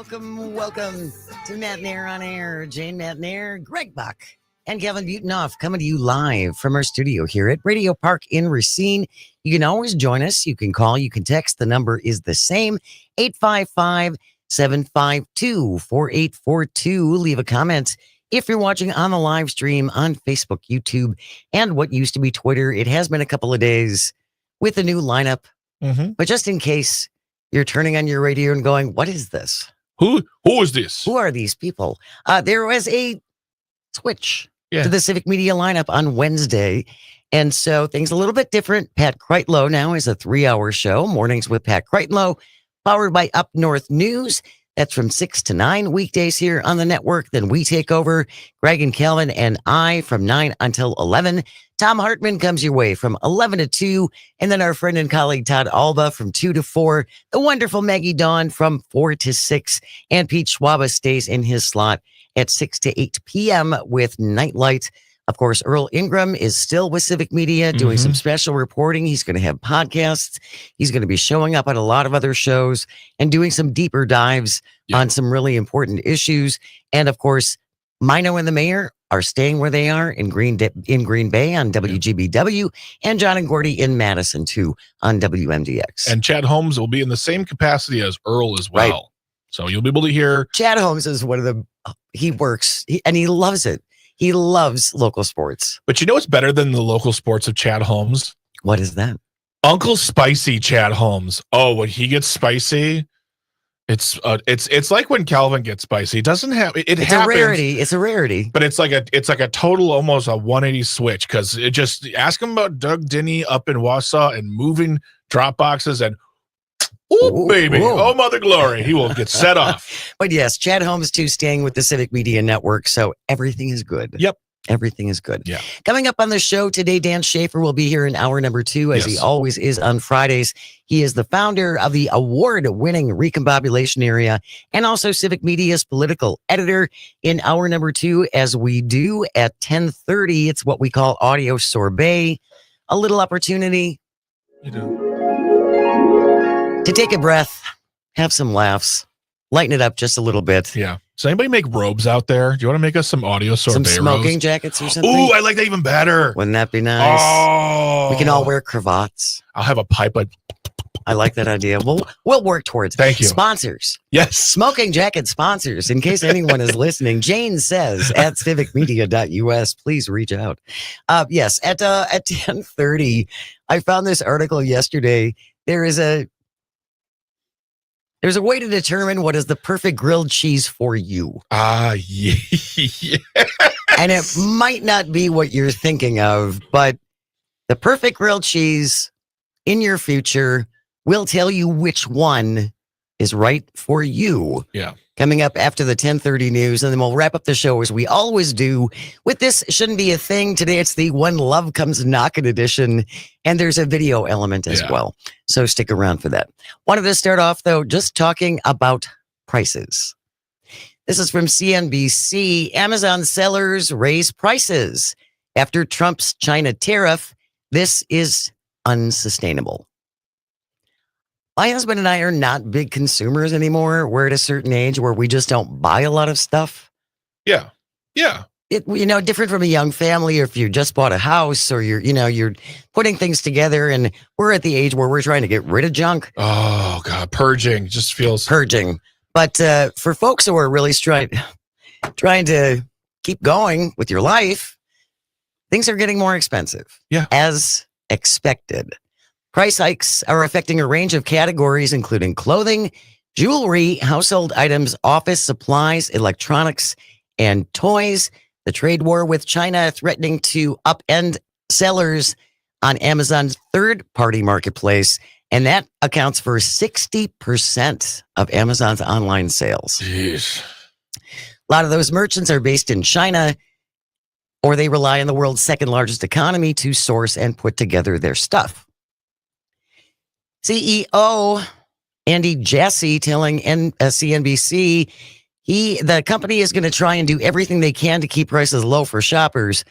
welcome to Matenaer On Air. Jane Matenaer, Greg Bach, and Kevin Butonoff coming to you live from our studio here at Radio Park in Racine. You can always join us. You can call, you can text. The number is the same, 855-752-4842. Leave a comment. If you're watching on the live stream on Facebook, YouTube, and what used to be Twitter, it has been a couple of days with a new lineup. But just in case you're turning on your radio and going, what is this? Who is this? Who are these people? There was a switch to the Civic Media lineup on Wednesday. And so things a little bit different. Pat Kreitlow now is a 3-hour show. Mornings with Pat Kreitlow, powered by Up North News. That's from 6 to 9 weekdays here on the network. Then we take over, Greg and Calvin and I, from 9 until 11. Tom Hartman comes your way from 11 to 2. And then our friend and colleague Todd Alba from 2 to 4. The wonderful Maggie Dawn from 4 to 6. And Pete Schwaba stays in his slot at 6 to 8 p.m. with Nightlight. Of course, Earl Ingram is still with Civic Media doing some special reporting. He's going to have podcasts. He's going to be showing up at a lot of other shows and doing some deeper dives on some really important issues. And of course, Mino and the mayor are staying where they are in Green Bay on WGBW, and John and Gordy in Madison too on WMDX. And Chad Holmes will be in the same capacity as Earl as well. Right. So you'll be able to hear. Chad Holmes is one of the, he works and he loves it. He loves local sports. But you know what's better than the local sports of Chad Holmes? What is that? Uncle Spicy Chad Holmes. Oh, when he gets spicy, it's like when Calvin gets spicy. It doesn't have it. It's happens, a rarity. It's a rarity. But it's like a total, almost a 180 switch, because it just ask him about Doug Denny up in Wausau and moving drop boxes and. Oh, baby. Oh, Mother Glory. He will get set off. But yes, Chad Holmes, too, staying with the Civic Media Network. So everything is good. Yep. Everything is good. Yeah. Coming up on the show today, Dan Schaefer will be here in hour number 2, as he always is on Fridays. He is the founder of the award-winning Recombobulation Area and also Civic Media's political editor. In hour number 2, as we do at 10:30, it's what we call audio sorbet, a little opportunity. You do. To take a breath, have some laughs, lighten it up just a little bit. Yeah. Does anybody make robes out there? Do you want to make us some audio sorbet Some smoking robes? Jackets or something? Ooh, I like that even better. Wouldn't that be nice? Oh. We can all wear cravats. I'll have a pipe. I like that idea. We'll work towards it. Thank you. Sponsors. Yes. Smoking jacket sponsors. In case anyone is listening, Jane says at civicmedia.us, please reach out. Yes, at 10:30, I found this article yesterday. There's a way to determine what is the perfect grilled cheese for you. Yes. And it might not be what you're thinking of, but the perfect grilled cheese in your future will tell you which one is right for you. Yeah. Coming up after the 10:30 news, and then we'll wrap up the show as we always do with This Shouldn't Be a Thing. Today it's the When Love Comes Knockin' edition, and there's a video element as well. So stick around for that. Wanted to start off, though, just talking about prices. This is from CNBC. Amazon sellers raise prices after Trump's China tariff. This is unsustainable. My husband and I are not big consumers anymore. We're at a certain age where we just don't buy a lot of stuff. Yeah. Yeah. Different from a young family, or if you just bought a house, or you're putting things together, and we're at the age where we're trying to get rid of junk. Oh God, purging just feels purging. But for folks who are really trying to keep going with your life, things are getting more expensive. Yeah, as expected. Price hikes are affecting a range of categories, including clothing, jewelry, household items, office supplies, electronics, and toys. The trade war with China threatening to upend sellers on Amazon's third-party marketplace, and that accounts for 60% of Amazon's online sales. Jeez. A lot of those merchants are based in China, or they rely on the world's second-largest economy to source and put together their stuff. CEO Andy Jassy telling CNBC the company is going to try and do everything they can to keep prices low for shoppers,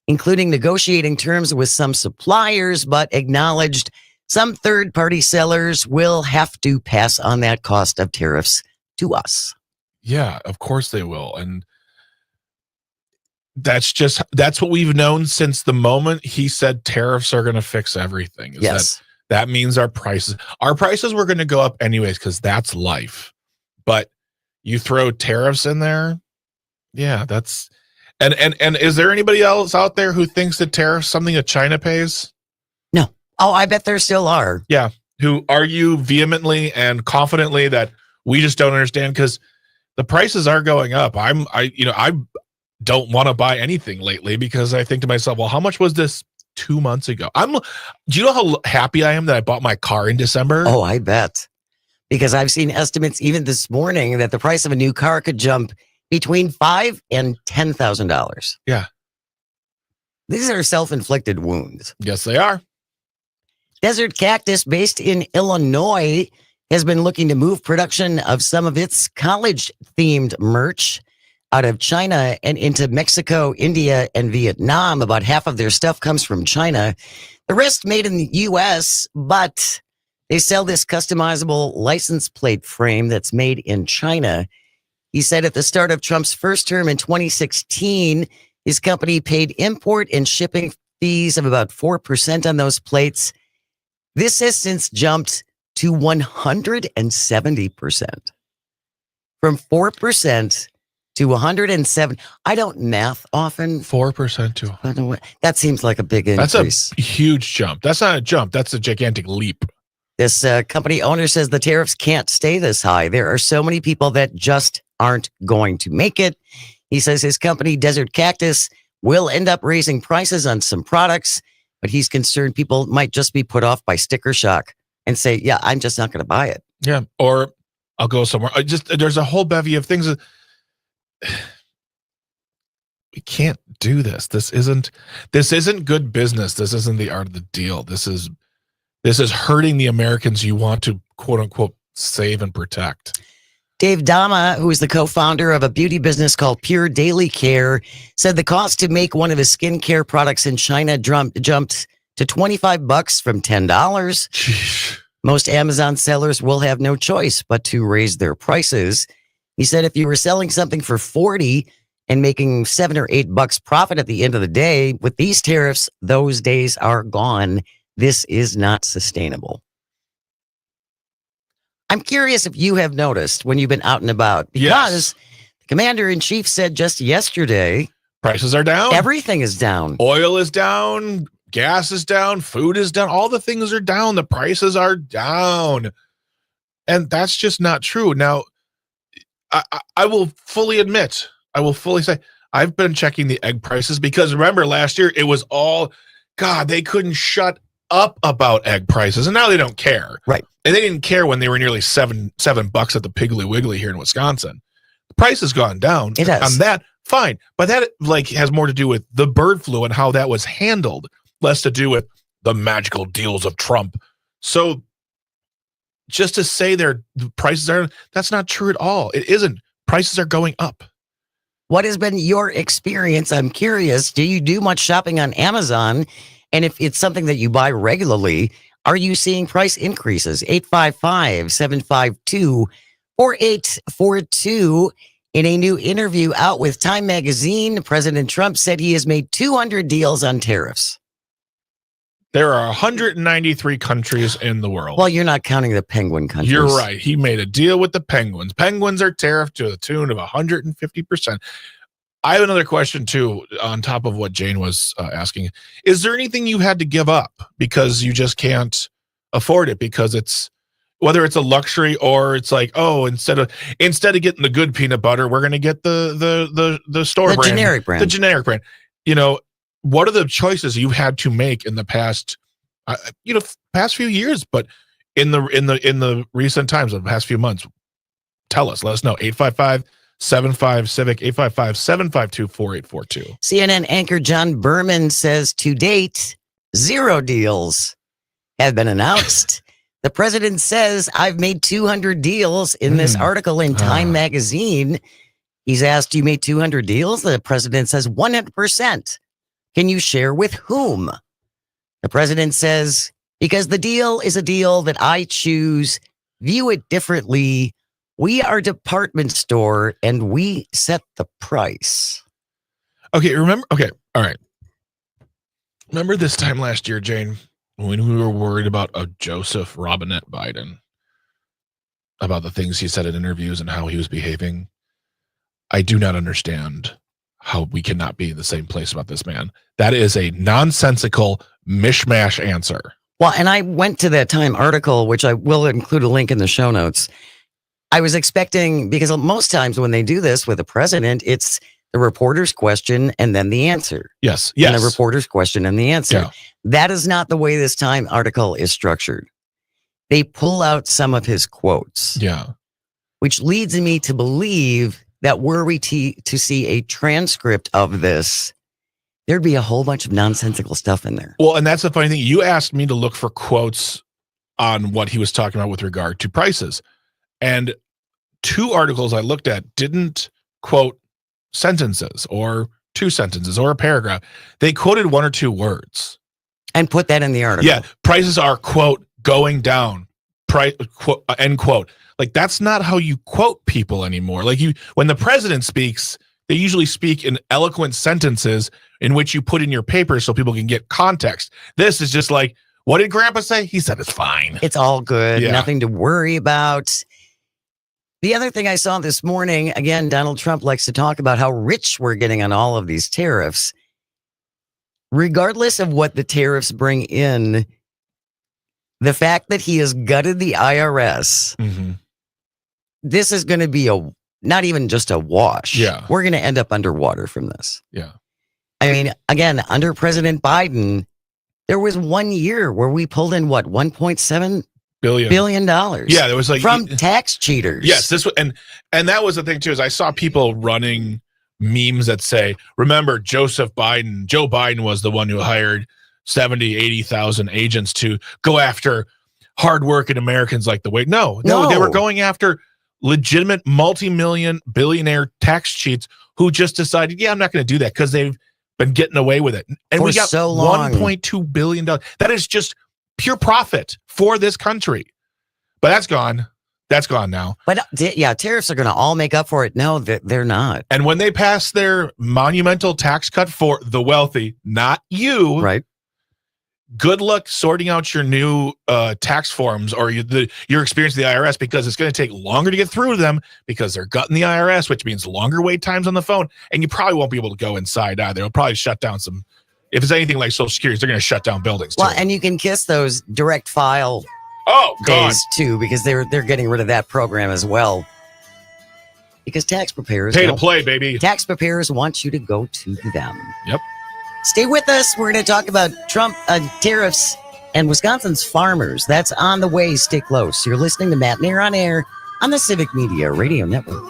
including negotiating terms with some suppliers, but acknowledged some third-party sellers will have to pass on that cost of tariffs to us. Yeah, of course they will. And that's what we've known since the moment he said tariffs are going to fix everything. Yes. That means our prices were going to go up anyways, because that's life. But you throw tariffs in there, yeah, that's and is there anybody else out there who thinks that tariffs something that China pays? No. Oh, I bet there still are. Yeah, who argue vehemently and confidently that we just don't understand because the prices are going up. I don't want to buy anything lately because I think to myself, well, how much was this 2 months ago? Do you know how happy I am that I bought my car in December? Oh, I bet. Because I've seen estimates even this morning that the price of a new car could jump between $5,000 and $10,000. Yeah. These are self-inflicted wounds. Yes, they are. Desert Cactus, based in Illinois, has been looking to move production of some of its college-themed merch out of China and into Mexico, India, and Vietnam. About half of their stuff comes from China. The rest made in the U.S., but they sell this customizable license plate frame that's made in China. He said at the start of Trump's first term in 2016, his company paid import and shipping fees of about 4% on those plates. This has since jumped to 170%. From 4% to 107. I don't math often. 4% to that seems like a big increase. That's a huge jump. That's not a jump. That's a gigantic leap. This company owner says the tariffs can't stay this high. There are so many people that just aren't going to make it. He says his company, Desert Cactus, will end up raising prices on some products, but he's concerned people might just be put off by sticker shock and say, yeah, I'm just not going to buy it. Yeah, or I'll go somewhere. There's a whole bevy of things. We can't do this. This isn't good business. This isn't the art of the deal. This is hurting the Americans you want to, quote unquote, save and protect. Dave Dama, who is the co-founder of a beauty business called Pure Daily Care, said the cost to make one of his skincare products in China jumped to $25 from $10. Jeez. Most Amazon sellers will have no choice but to raise their prices. He said if you were selling something for $40 and making $7 or $8 profit at the end of the day, with these tariffs, those days are gone. This is not sustainable. I'm curious if you have noticed when you've been out and about, because the commander-in-chief said just yesterday, prices are down. Everything is down. Oil is down. Gas is down. Food is down. All the things are down. The prices are down. And that's just not true. Now, I will fully admit, I will fully say, I've been checking the egg prices because remember last year it was all, God, they couldn't shut up about egg prices, and now they don't care. Right. And they didn't care when they were nearly $7 at the Piggly Wiggly here in Wisconsin. The price has gone down. It has. On that, fine. But that has more to do with the bird flu and how that was handled, less to do with the magical deals of Trump. So just to say the prices are, that's not true at all. It isn't. Prices are going up. What has been your experience? I'm curious. Do you do much shopping on Amazon? And if it's something that you buy regularly, are you seeing price increases? 855-752-4842. In a new interview out with Time Magazine, President Trump said he has made 200 deals on tariffs. There are 193 countries in the world. Well, you're not counting the penguin countries. You're right. He made a deal with the penguins. Penguins are tariffed to the tune of 150%. I have another question, too, on top of what Jane was asking. Is there anything you had to give up because you just can't afford it? Because it's, whether it's a luxury or it's like, oh, instead of getting the good peanut butter, we're going to get the store brand. Generic brand. The generic brand. You know, what are the choices you had to make in the past, past few years, but in the recent times, of the past few months? Tell us. Let us know. 855-75-CIVIC, 855-752-4842. CNN anchor John Berman says to date, 0 deals have been announced. The president says, I've made 200 deals in this article in Time Magazine. He's asked, you made 200 deals? The president says 100%. Can you share with whom? The president says, because the deal is a deal that I choose, view it differently, We are a department store and we set the price. Okay, remember? Okay, all right. Remember this time last year, Jane, when we were worried about a Joseph Robinette Biden, about the things he said in interviews and how he was behaving? I do not understand how we cannot be in the same place about this man. That is a nonsensical mishmash answer. Well, and I went to that Time article, which I will include a link in the show notes. I was expecting, because most times when they do this with a president, it's the reporter's question and then the answer. Yes. And the reporter's question and the answer. Yeah. That is not the way this Time article is structured. They pull out some of his quotes. Yeah. Which leads me to believe that were we to see a transcript of this, there'd be a whole bunch of nonsensical stuff in there. Well, and that's the funny thing. You asked me to look for quotes on what he was talking about with regard to prices. And 2 articles I looked at didn't quote sentences or 2 sentences or a paragraph. They quoted 1 or 2 words. And put that in the article. Yeah. Prices are, quote, going down, price, quote, end quote. Like, that's not how you quote people anymore. Like, when the president speaks, they usually speak in eloquent sentences in which you put in your paper so people can get context. This is just like, what did Grandpa say? He said it's fine. It's all good. Yeah. Nothing to worry about. The other thing I saw this morning, again, Donald Trump likes to talk about how rich we're getting on all of these tariffs. Regardless of what the tariffs bring in, the fact that he has gutted the IRS, this is going to be not even just a wash. Yeah. We're going to end up underwater from this. Yeah. I mean, again, under President Biden, there was 1 year where we pulled in what, $1.7 billion. Yeah, there was like from tax cheaters. Yes, this was, and that was the thing too, is I saw people running memes that say, remember Joe Biden was the one who hired 70, 80,000 agents to go after hardworking Americans like the way. No, they were going after legitimate multi-million billionaire tax cheats who just decided, yeah, I'm not going to do that because they've been getting away with it. And for we got so long. $1.2 billion. That is just pure profit for this country. But that's gone. That's gone now. But yeah, tariffs are going to all make up for it. No, they're not. And when they pass their monumental tax cut for the wealthy, not you, right? Good luck sorting out your new tax forms or your experience with the IRS, because it's going to take longer to get through to them because they're gutting the IRS, which means longer wait times on the phone. And you probably won't be able to go inside either. They'll probably shut down some. If it's anything like Social Security, they're going to shut down buildings too. Well, and you can kiss those direct file days too, because they're getting rid of that program as well. Because tax preparers pay to play, baby. Tax preparers want you to go to them. Yep. Stay with us. We're going to talk about Trump tariffs and Wisconsin's farmers. That's on the way. Stay close. You're listening to Matenaer On Air on the Civic Media Radio Network.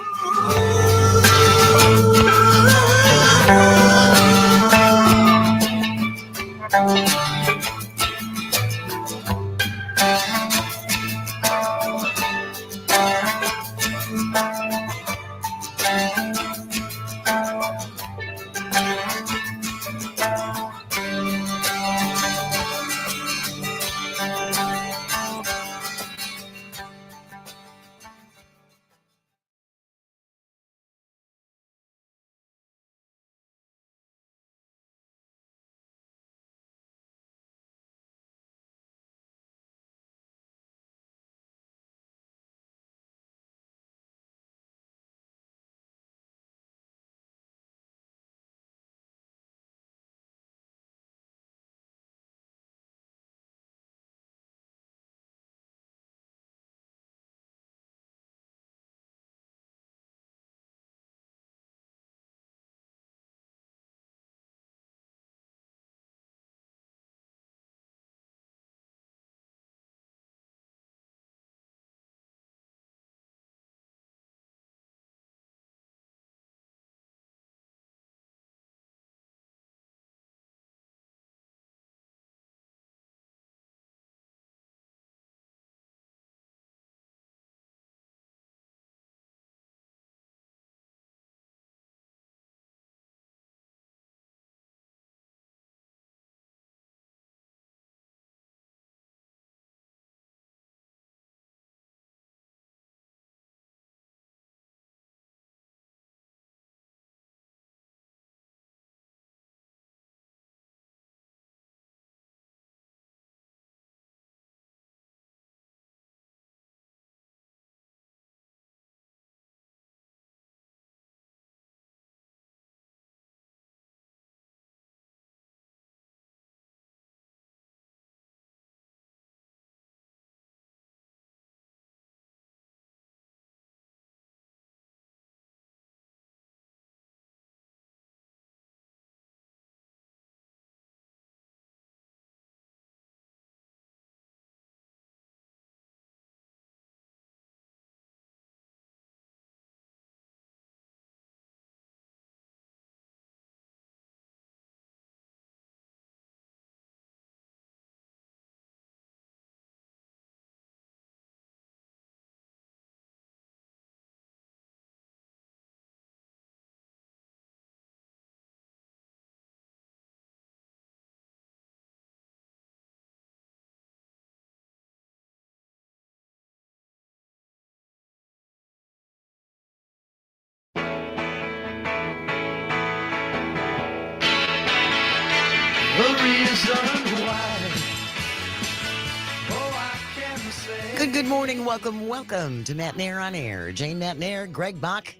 Good morning. Welcome to Matenaer On Air. Jane Matenaer, Greg Bach,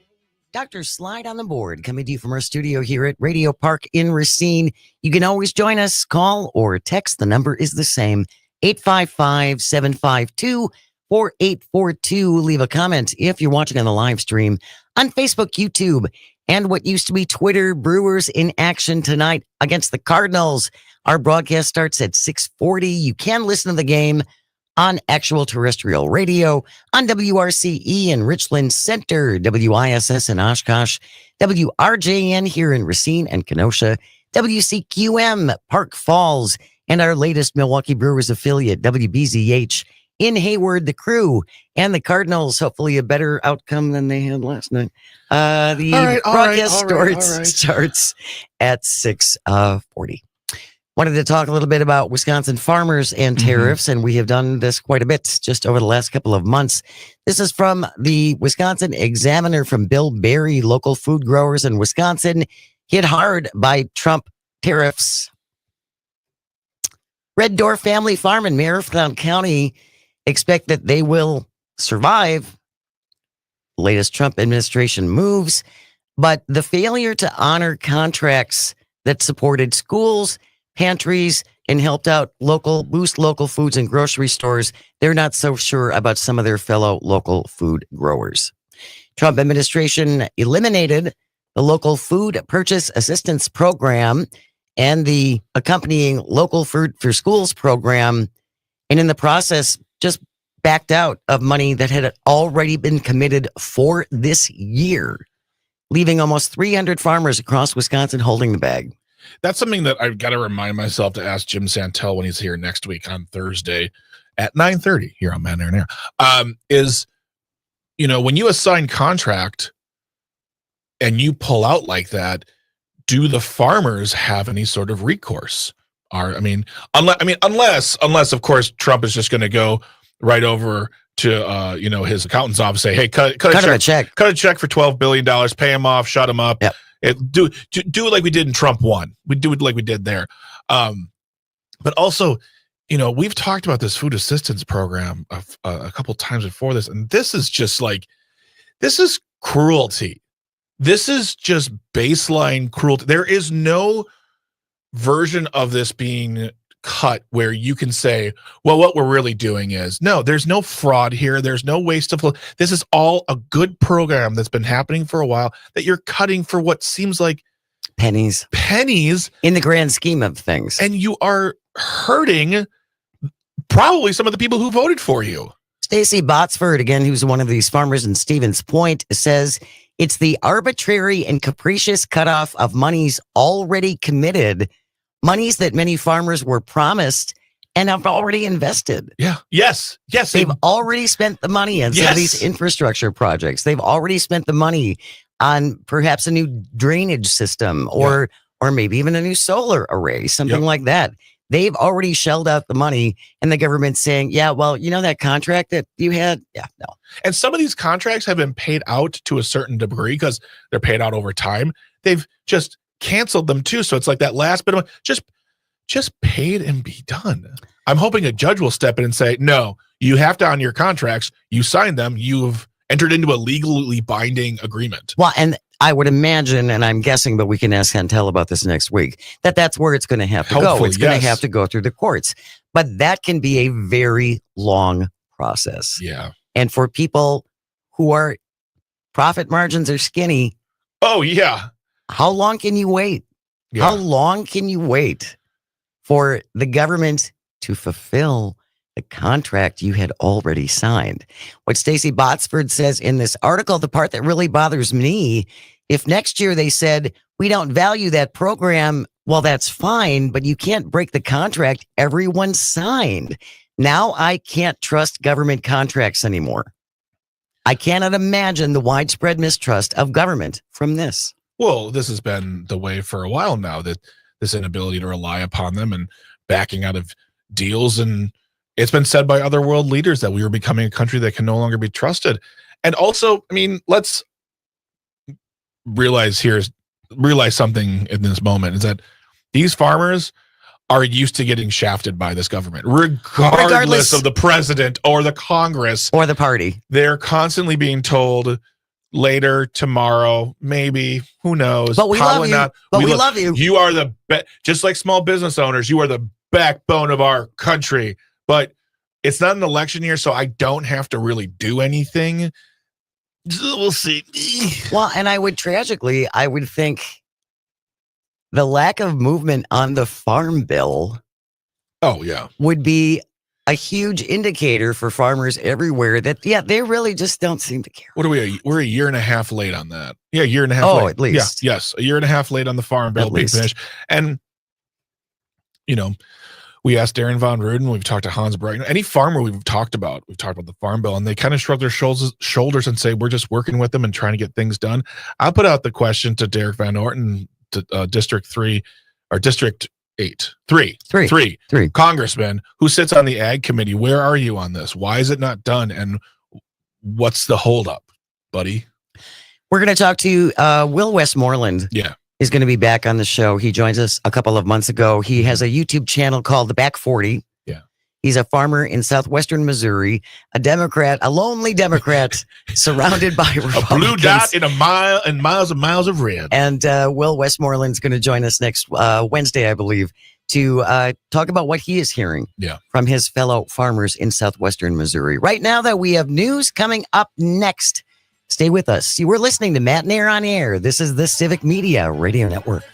Dr. Slide on the board, coming to you from our studio here at Radio Park in Racine. You can always join us, call or text. The number is the same, 855-752-4842. Leave a comment if you're watching on the live stream on Facebook, YouTube, and what used to be Twitter. Brewers in action tonight against the Cardinals. Our broadcast starts at 6:40. You can listen to the game on actual terrestrial radio, on WRCE in Richland Center, WISS in Oshkosh, WRJN here in Racine and Kenosha, WCQM Park Falls, and our latest Milwaukee Brewers affiliate, WBZH in Hayward. The Crew and the Cardinals, hopefully a better outcome than they had last night. The broadcast starts at 6:40. Wanted to talk a little bit about Wisconsin farmers and tariffs, and we have done this quite a bit just over the last couple of months. This is from the Wisconsin Examiner from Bill Berry. Local food growers in Wisconsin hit hard by Trump tariffs. Red Door Family Farm in Marathon County expect that they will survive the latest Trump administration moves, but the failure to honor contracts that supported schools, pantries, and helped out boost local foods and grocery stores, they're not so sure about some of their fellow local food growers. Trump administration eliminated the local food purchase assistance program and the accompanying local food for schools program, and in the process just backed out of money that had already been committed for this year, leaving almost 300 farmers across Wisconsin holding the bag. That's something that I've got to remind myself to ask Jim Santel when he's here next week on Thursday at 9:30 here on Matenaer On Air. Is, when you assign contract and you pull out like that, do the farmers have any sort of recourse? Unless of course Trump is just going to go right over to his accountant's office, say, hey, cut a check for $12 billion, pay him off, shut him up. Yep. Do it like we did in Trump 1. We do it like we did there. But also, we've talked about this food assistance program a couple times before this, and this is just this is cruelty. This is just baseline cruelty. There is no version of this being cut where you can say, well, what we're really doing is, no, there's no fraud here. There's no waste of, this is all a good program that's been happening for a while that you're cutting for what seems like pennies in the grand scheme of things. And you are hurting probably some of the people who voted for you. Stacy Botsford, again, who's one of these farmers in Stevens Point, says it's the arbitrary and capricious cutoff of monies already committed, monies that many farmers were promised and have already invested. Yeah. Yes. They've already spent the money on some of these infrastructure projects. They've already spent the money on perhaps a new drainage system or maybe even a new solar array, something like that. They've already shelled out the money, and the government's saying, that contract that you had? Yeah, no. And some of these contracts have been paid out to a certain degree because they're paid out over time. They've just canceled them too. So it's like that last bit of just paid and be done. I'm hoping a judge will step in and say, no, you have to honor your contracts. You signed them. You've entered into a legally binding agreement. Well, and I would imagine, and I'm guessing, but we can ask Chantel about this next week, that's where it's going to have to go. It's going to have to go through the courts. But that can be a very long process. Yeah. And for people who are profit margins are skinny. Oh, yeah. How long can you wait? Yeah. How long can you wait for the government to fulfill the contract you had already signed? What Stacy Botsford says in this article, the part that really bothers me, if next year they said, we don't value that program, well, that's fine, but you can't break the contract everyone signed. Now I can't trust government contracts anymore. I cannot imagine the widespread mistrust of government from this. Well, this has been the way for a while now, that this inability to rely upon them and backing out of deals. And it's been said by other world leaders that we are becoming a country that can no longer be trusted. And also, let's realize something in this moment is that these farmers are used to getting shafted by this government, regardless of the president or the Congress or the party. They're constantly being told later, tomorrow, maybe, who knows? But we Probably love you. not. But we love you. You are just like small business owners, you are the backbone of our country. But it's not an election year, so I don't have to really do anything. We'll see. Well, and I would think the lack of movement on the farm bill would be a huge indicator for farmers everywhere that, they really just don't seem to care. What are we? We're a year and a half late on that. Yeah, a year and a half late. At least. Yeah, yes, a year and a half late on the farm bill being finished. And, we asked Darren Von Ruden, we've talked to Hans Breitner, any farmer we've talked about the farm bill, and they kind of shrug their shoulders and say, we're just working with them and trying to get things done. I'll put out the question to Derek Van Orton, District 3 or District 8, 3, Congressman who sits on the Ag Committee. Where are you on this? Why is it not done? And what's the holdup, buddy? We're going to talk to Will Westmoreland. Yeah. Is going to be back on the show. He joins us a couple of months ago. He has a YouTube channel called The Back 40. Yeah. He's a farmer in southwestern Missouri, a Democrat, a lonely Democrat surrounded by Republicans. A blue dot in miles and miles of red. And Will Westmoreland's going to join us next Wednesday, I believe, to talk about what he is hearing from his fellow farmers in southwestern Missouri. Right now, though, we have news coming up next. Stay with us. We're listening to Matenaer On Air. This is the Civic Media Radio Network.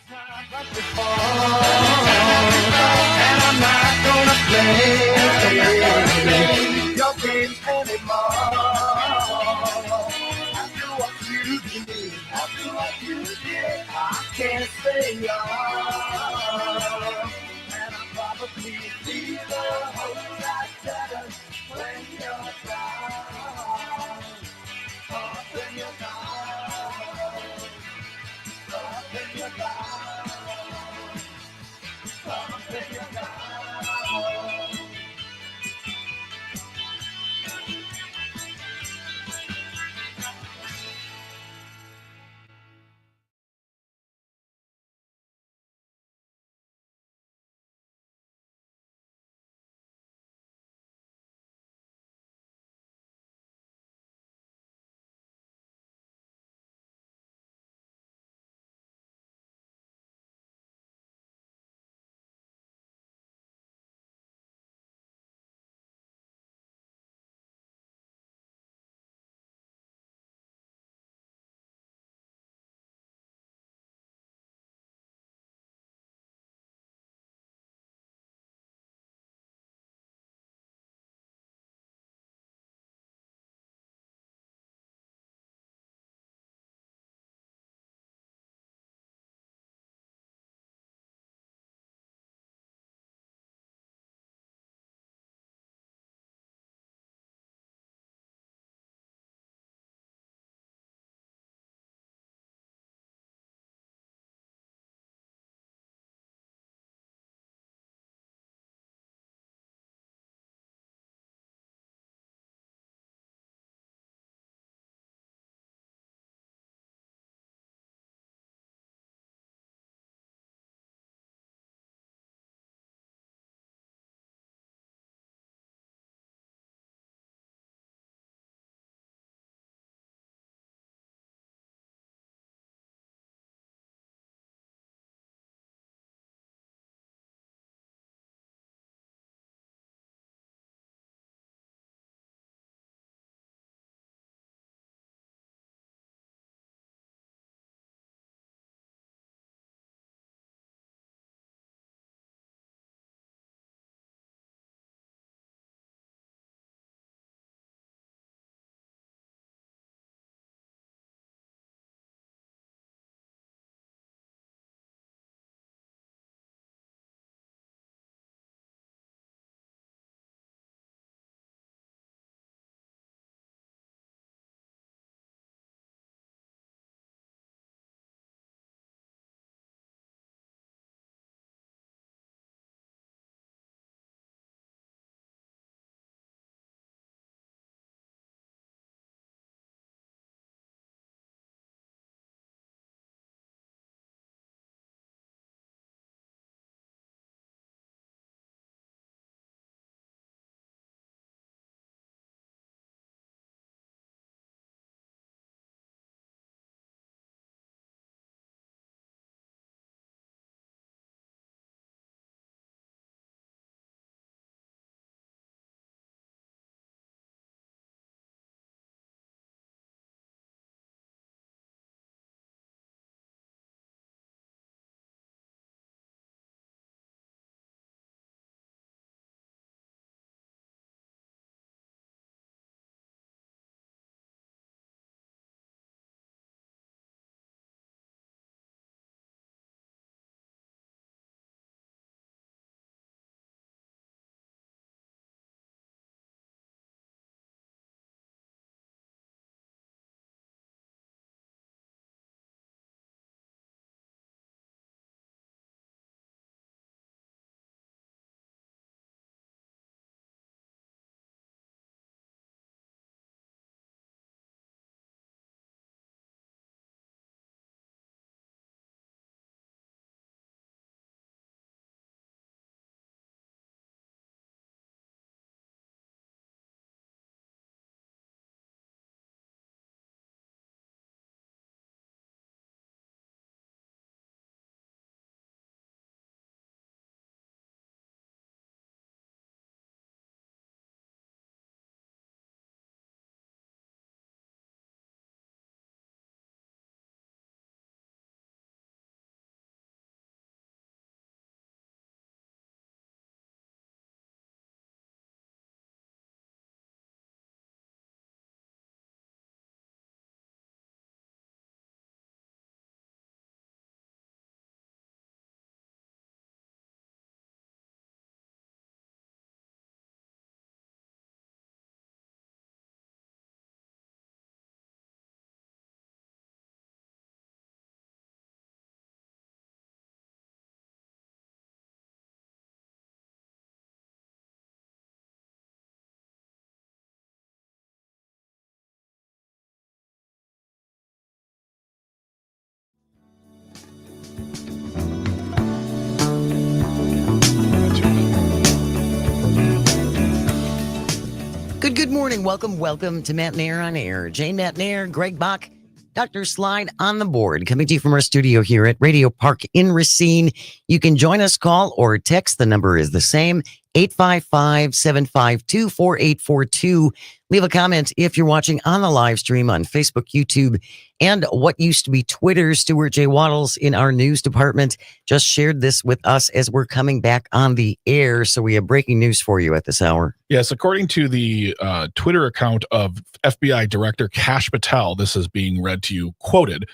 morning. Welcome to Matenaer On Air. Jane Matenaer, Greg Bach, Dr. Slide on the board. Coming to you from our studio here at Radio Park in Racine. You can join us, call or text. The number is the same, 855-752-4842. Leave a comment if you're watching on the live stream on Facebook, YouTube, and what used to be Twitter. Stuart J. Waddles in our news department just shared this with us as we're coming back on the air. So we have breaking news for you at this hour. Yes, according to the Twitter account of FBI Director Kash Patel, this is being read to you, quoted,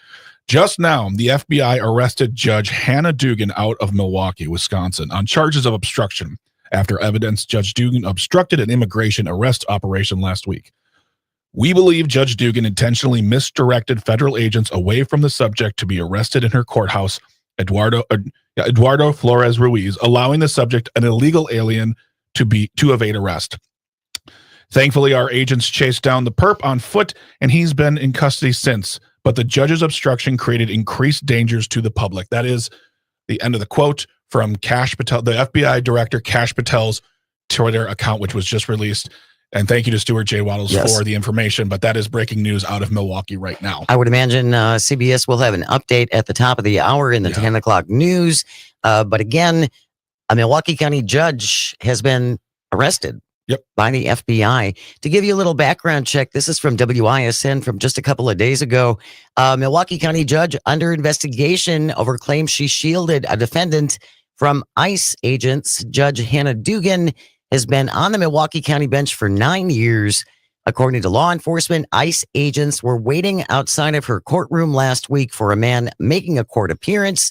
"Just now, the FBI arrested Judge Hannah Dugan out of Milwaukee, Wisconsin, on charges of obstruction after evidence Judge Dugan obstructed an immigration arrest operation last week. We believe Judge Dugan intentionally misdirected federal agents away from the subject to be arrested in her courthouse, Eduardo Flores Ruiz, allowing the subject, an illegal alien, to evade arrest. Thankfully, our agents chased down the perp on foot, and he's been in custody since. But the judge's obstruction created increased dangers to the public." That is the end of the quote from Kash Patel, the FBI Director Kash Patel's Twitter account, which was just released. And thank you to Stuart J. Waddles for the information. But that is breaking news out of Milwaukee right now. I would imagine CBS will have an update at the top of the hour in the 10 o'clock news. But again, a Milwaukee County judge has been arrested by the FBI. To give you a little background check, this is from WISN from just a couple of days ago. Milwaukee County judge under investigation over claims she shielded a defendant from ICE agents. Judge Hannah Dugan has been on the Milwaukee County bench for 9 years. According to law enforcement, ICE agents were waiting outside of her courtroom last week for a man making a court appearance.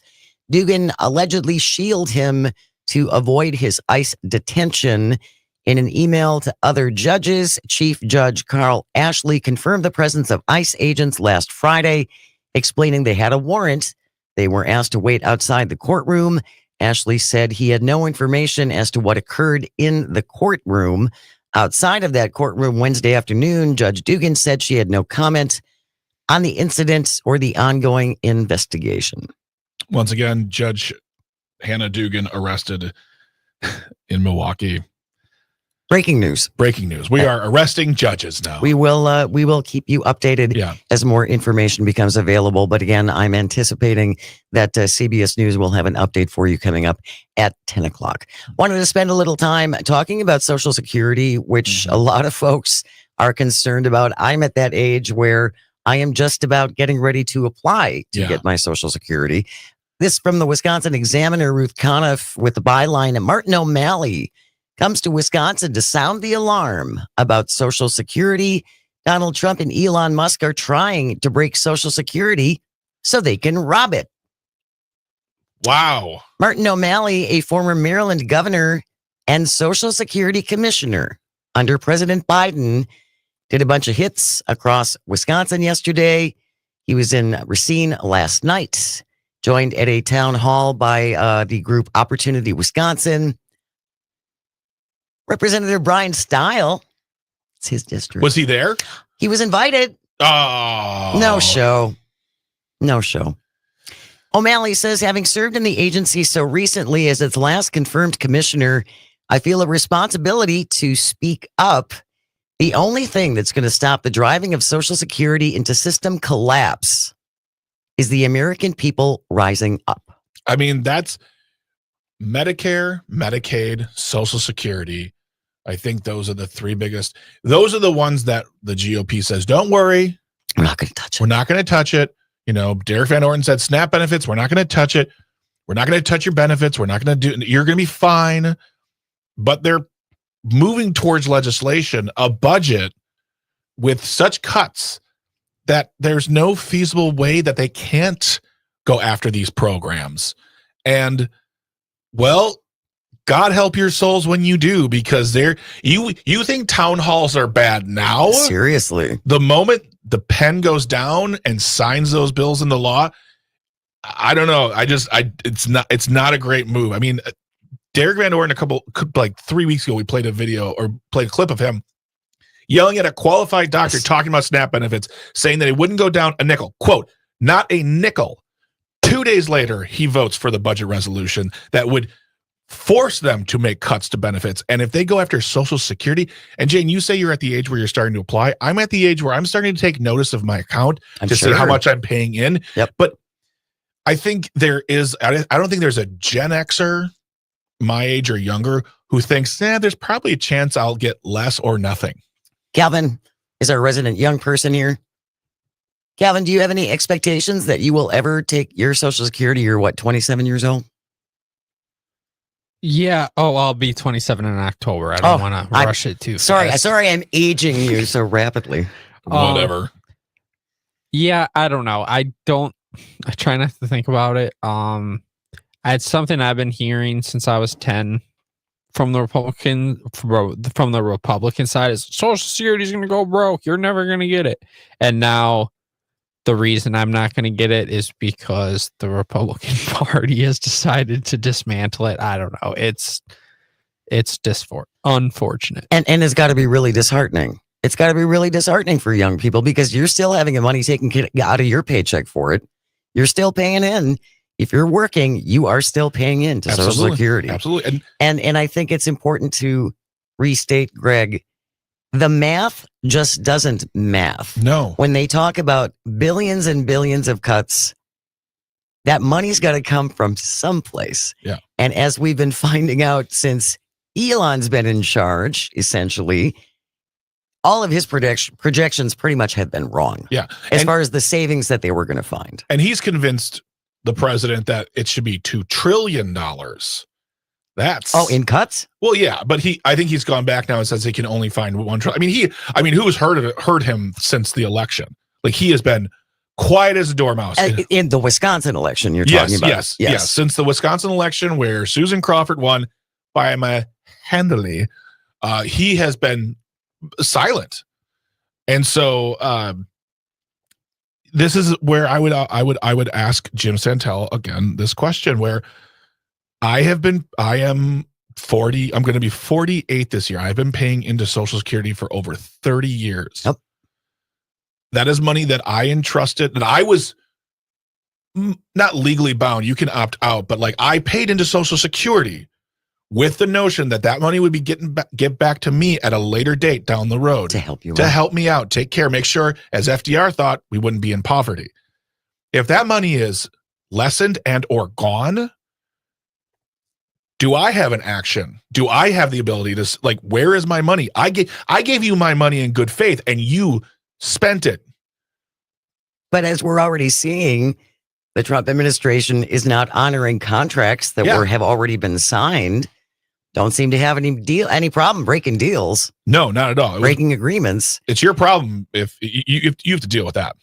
Dugan allegedly shielded him to avoid his ICE detention. In an email to other judges, Chief Judge Carl Ashley confirmed the presence of ICE agents last Friday, explaining they had a warrant. They were asked to wait outside the courtroom. Ashley said he had no information as to what occurred in the courtroom. Outside of that courtroom Wednesday afternoon, Judge Dugan said she had no comment on the incident or the ongoing investigation. Once again, Judge Hannah Dugan arrested in Milwaukee. Breaking news. We are arresting judges now. We will keep you updated as more information becomes available. But again, I'm anticipating that CBS News will have an update for you coming up at 10 o'clock. Wanted to spend a little time talking about Social Security, which a lot of folks are concerned about. I'm at that age where I am just about getting ready to apply to get my Social Security. This from the Wisconsin Examiner, Ruth Conniff, with the byline, Martin O'Malley comes to Wisconsin to sound the alarm about Social Security. Donald Trump and Elon Musk are trying to break Social Security so they can rob it. Wow. Martin O'Malley, a former Maryland governor and Social Security commissioner under President Biden, did a bunch of hits across Wisconsin yesterday. He was in Racine last night, joined at a town hall by the group Opportunity Wisconsin. Representative Brian Stile, it's his district. Was he there? He was invited. Oh. No show. O'Malley says, having served in the agency so recently as its last confirmed commissioner, I feel a responsibility to speak up. The only thing that's going to stop the driving of Social Security into system collapse is the American people rising up. I mean, that's Medicare, Medicaid, Social Security. I think those are the three biggest. Those are the ones that the GOP says, don't worry. We're not going to touch it. We're not going to touch it. You know, Derek Van Orden said SNAP benefits. We're not going to touch it. We're not going to touch your benefits. We're not going to do, you're going to be fine. But they're moving towards legislation, a budget with such cuts that there's no feasible way that they can't go after these programs. And well, God help your souls when you do, because you think town halls are bad now? Seriously. The moment the pen goes down and signs those bills into law, I don't know. It's not a great move. I mean, Derek Van Orden, 3 weeks ago, we played a clip of him yelling at a qualified doctor talking about SNAP benefits, saying that it wouldn't go down a nickel. Quote, not a nickel. 2 days later, he votes for the budget resolution that would force them to make cuts to benefits. And if they go after Social Security, and Jane, you say you're at the age where you're starting to apply. I'm at the age where I'm starting to take notice of my account to see how much I'm paying in. Yep. But I think I don't think there's a Gen Xer my age or younger who thinks, there's probably a chance I'll get less or nothing. Calvin is our resident young person here. Calvin, do you have any expectations that you will ever take your Social Security? You're 27 years old? Yeah. Oh, I'll be 27 in October. I don't want to rush it too fast. Sorry, I'm aging you so rapidly. Whatever. Yeah, I don't know. I try not to think about it. It's something I've been hearing since I was 10 from the Republican side is Social Security is going to go broke. You're never going to get it. And now the reason I'm not going to get it is because the Republican Party has decided to dismantle it. I don't know. It's unfortunate. And it's got to be really disheartening. It's got to be really disheartening for young people because you're still having the money taken out of your paycheck for it. You're still paying in. If you're working, you are still paying in to Social Security. Absolutely. And I think it's important to restate, Greg, the math just doesn't math. No. When they talk about billions and billions of cuts, that money's got to come from someplace. Yeah. And as we've been finding out since Elon's been in charge, essentially, all of his projections pretty much have been wrong. Yeah. As far as the savings that they were going to find. And he's convinced the president that it should be $2 trillion. That's in cuts? Well, yeah, but I think he's gone back now and says he can only find $1 trillion. Who's heard him since the election? Like he has been quiet as a dormouse. In the Wisconsin election you're talking about. Yes. Since the Wisconsin election where Susan Crawford won by handily, he has been silent. And so this is where I would ask Jim Santel again this question where I am 40. I'm going to be 48 this year. I've been paying into Social Security for over 30 years. Yep. That is money that I entrusted, that I was not legally bound. You can opt out, but I paid into Social Security with the notion that money would be get back to me at a later date down the road to help you help me out, take care, make sure, as FDR thought, we wouldn't be in poverty. If that money is lessened and or gone, do I have an action? Do I have the ability to where is my money? I gave you my money in good faith and you spent it. But as we're already seeing, the Trump administration is not honoring contracts that have already been signed. Don't seem to have any problem breaking deals. No, not at all. Breaking agreements. It's your problem if you have to deal with that.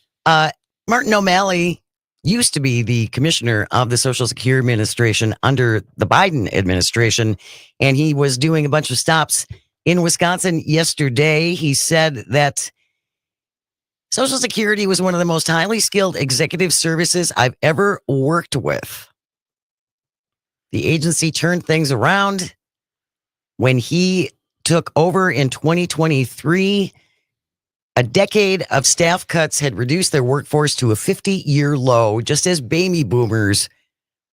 Martin O'Malley used to be the commissioner of the Social Security Administration under the Biden administration, and he was doing a bunch of stops in Wisconsin yesterday. He said that Social Security was one of the most highly skilled executive services I've ever worked with. The agency turned things around when he took over in 2023. A decade of staff cuts had reduced their workforce to a 50-year low, just as baby boomers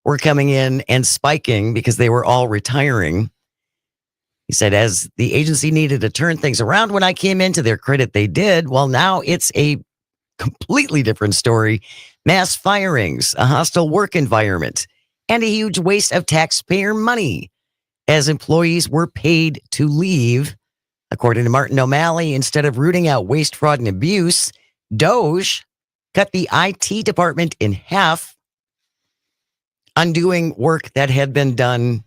were coming in and spiking because they were all retiring. He said, as the agency needed to turn things around when I came in, to their credit, they did. Well, now it's a completely different story. Mass firings, a hostile work environment, and a huge waste of taxpayer money as employees were paid to leave. According to Martin O'Malley, instead of rooting out waste, fraud, and abuse, DOGE cut the IT department in half, undoing work that had been done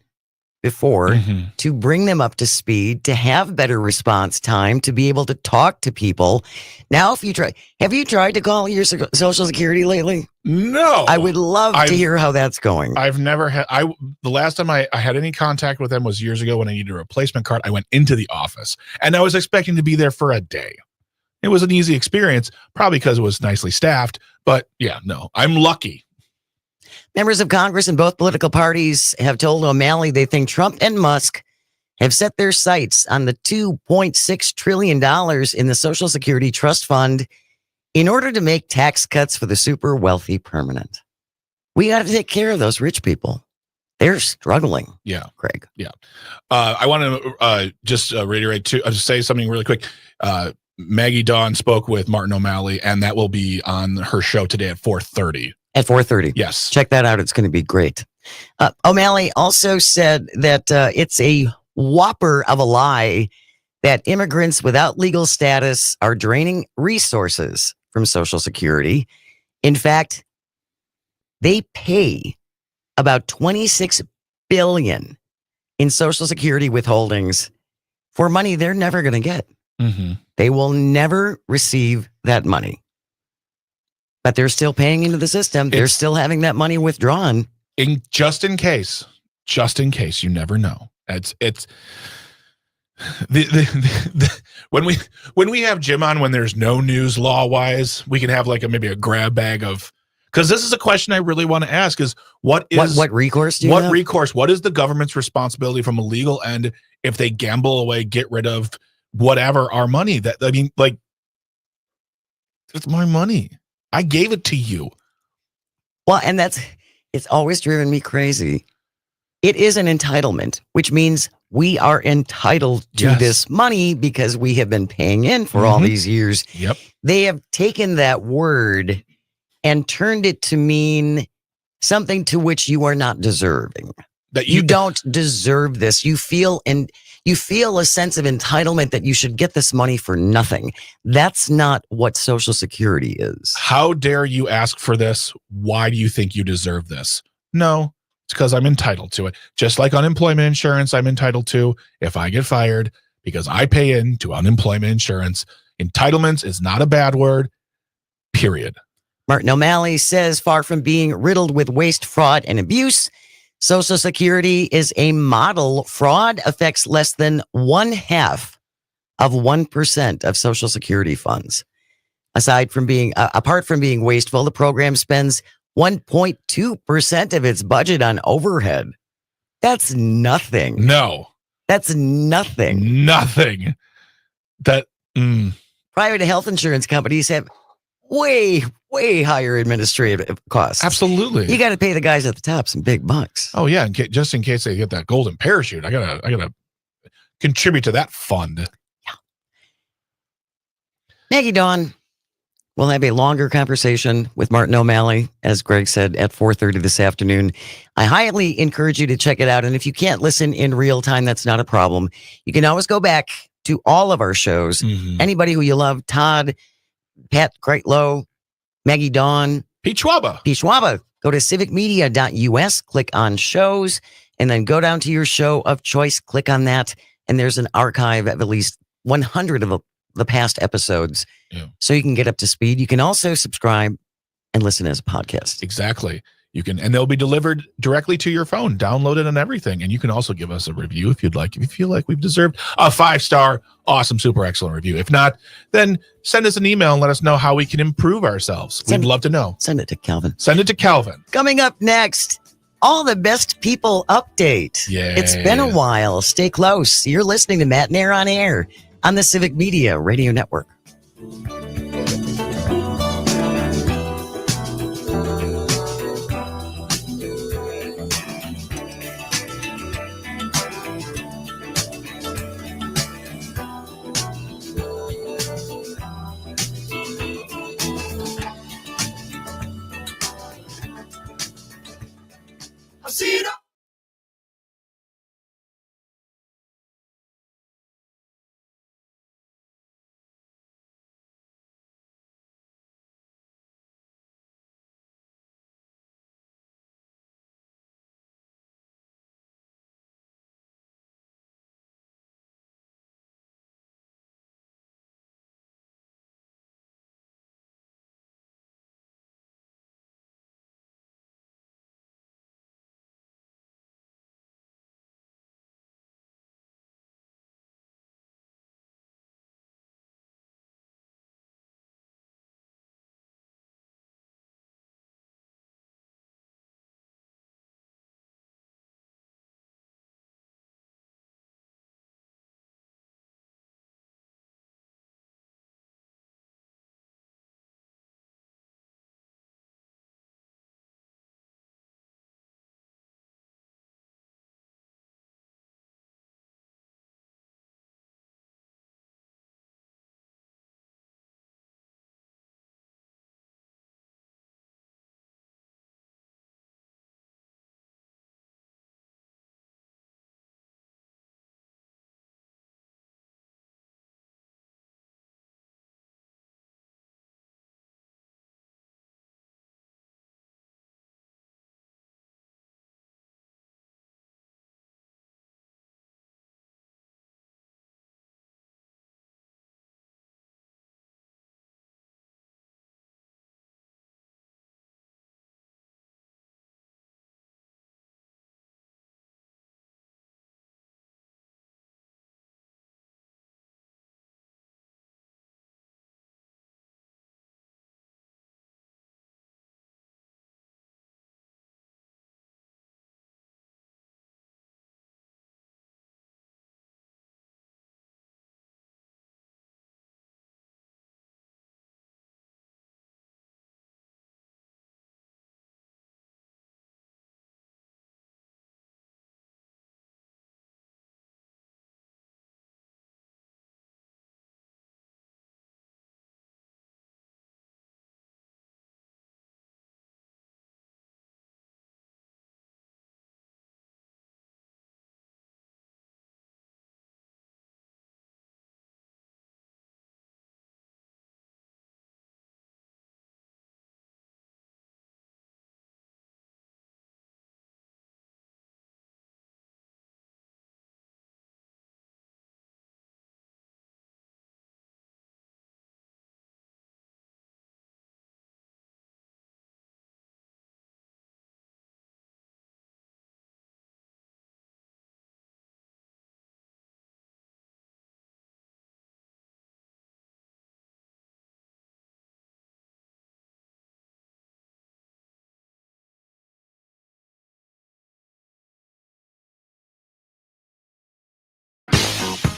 before to bring them up to speed, to have better response time, to be able to talk to people. Now, have you tried to call your Social Security lately? No. I would love to hear how that's going. I've never had, the last time I had any contact with them was years ago when I needed a replacement card. I went into the office and I was expecting to be there for a day. It was an easy experience, probably because it was nicely staffed, but I'm lucky. Members of Congress in both political parties have told O'Malley they think Trump and Musk have set their sights on the $2.6 trillion in the Social Security Trust Fund in order to make tax cuts for the super wealthy permanent. We got to take care of those rich people. They're struggling. Yeah. Craig. Yeah. I want to just reiterate to say something really quick. Maggie Dawn spoke with Martin O'Malley, and that will be on her show today at 4:30. At 4:30. Yes. Check that out. It's going to be great. O'Malley also said that it's a whopper of a lie that immigrants without legal status are draining resources from Social Security. In fact, they pay about $26 billion in Social Security withholdings for money they're never going to get. Mm-hmm. They will never receive that money. But they're still paying into the system. They're still having that money withdrawn. Just in case, you never know. It's when we have Jim on, when there's no news law wise, we can have like maybe a grab bag of, because this is a question I really want to ask is what recourse do you have? recourse? What is the government's responsibility from a legal end if they gamble away, get rid of whatever our money? It's my money. I gave it to you. Well, and it's always driven me crazy. It is an entitlement, which means we are entitled to this money because we have been paying in for all these years. Yep. They have taken that word and turned it to mean something to which you are not deserving. That you don't deserve this. You feel a sense of entitlement that you should get this money for nothing. That's not what Social Security is. How dare you ask for this? Why do you think you deserve this? No, it's because I'm entitled to it. Just like unemployment insurance, I'm entitled to if I get fired because I pay into unemployment insurance. Entitlements is not a bad word, period. Martin O'Malley says, far from being riddled with waste, fraud, and abuse, Social Security is a model. Fraud affects less than 0.5% of Social Security funds. Apart from being wasteful, the program spends 1.2% of its budget on overhead. That's nothing. No. That's nothing. Nothing. Private health insurance companies have way higher administrative costs. Absolutely. You got to pay the guys at the top some big bucks. Oh yeah, just in case they get that golden parachute, I gotta contribute to that fund. Yeah. Maggie Dawn will have a longer conversation with Martin O'Malley, as Greg said, at 4:30 this afternoon. I highly encourage you to check it out. And if you can't listen in real time, that's not a problem. You can always go back to all of our shows. Anybody who you love, Todd, Pat Kreitlow, Maggie Dawn, Pete Schwaba. Go to civicmedia.us, click on shows, and then go down to your show of choice, click on that, and there's an archive of at least 100 of the past episodes. Yeah. So you can get up to speed. You can also subscribe and listen as a podcast. Exactly. You can, and they'll be delivered directly to your phone, downloaded and everything. And you can also give us a review if you'd like. If you feel like we've deserved a 5-star, awesome, super excellent review. If not, then send us an email and let us know how we can improve ourselves. We'd love to know. Send it to Calvin. Coming up next, all the best people update. Yeah. It's been a while. Stay close. You're listening to Matenaer On Air on the Civic Media Radio Network. See you.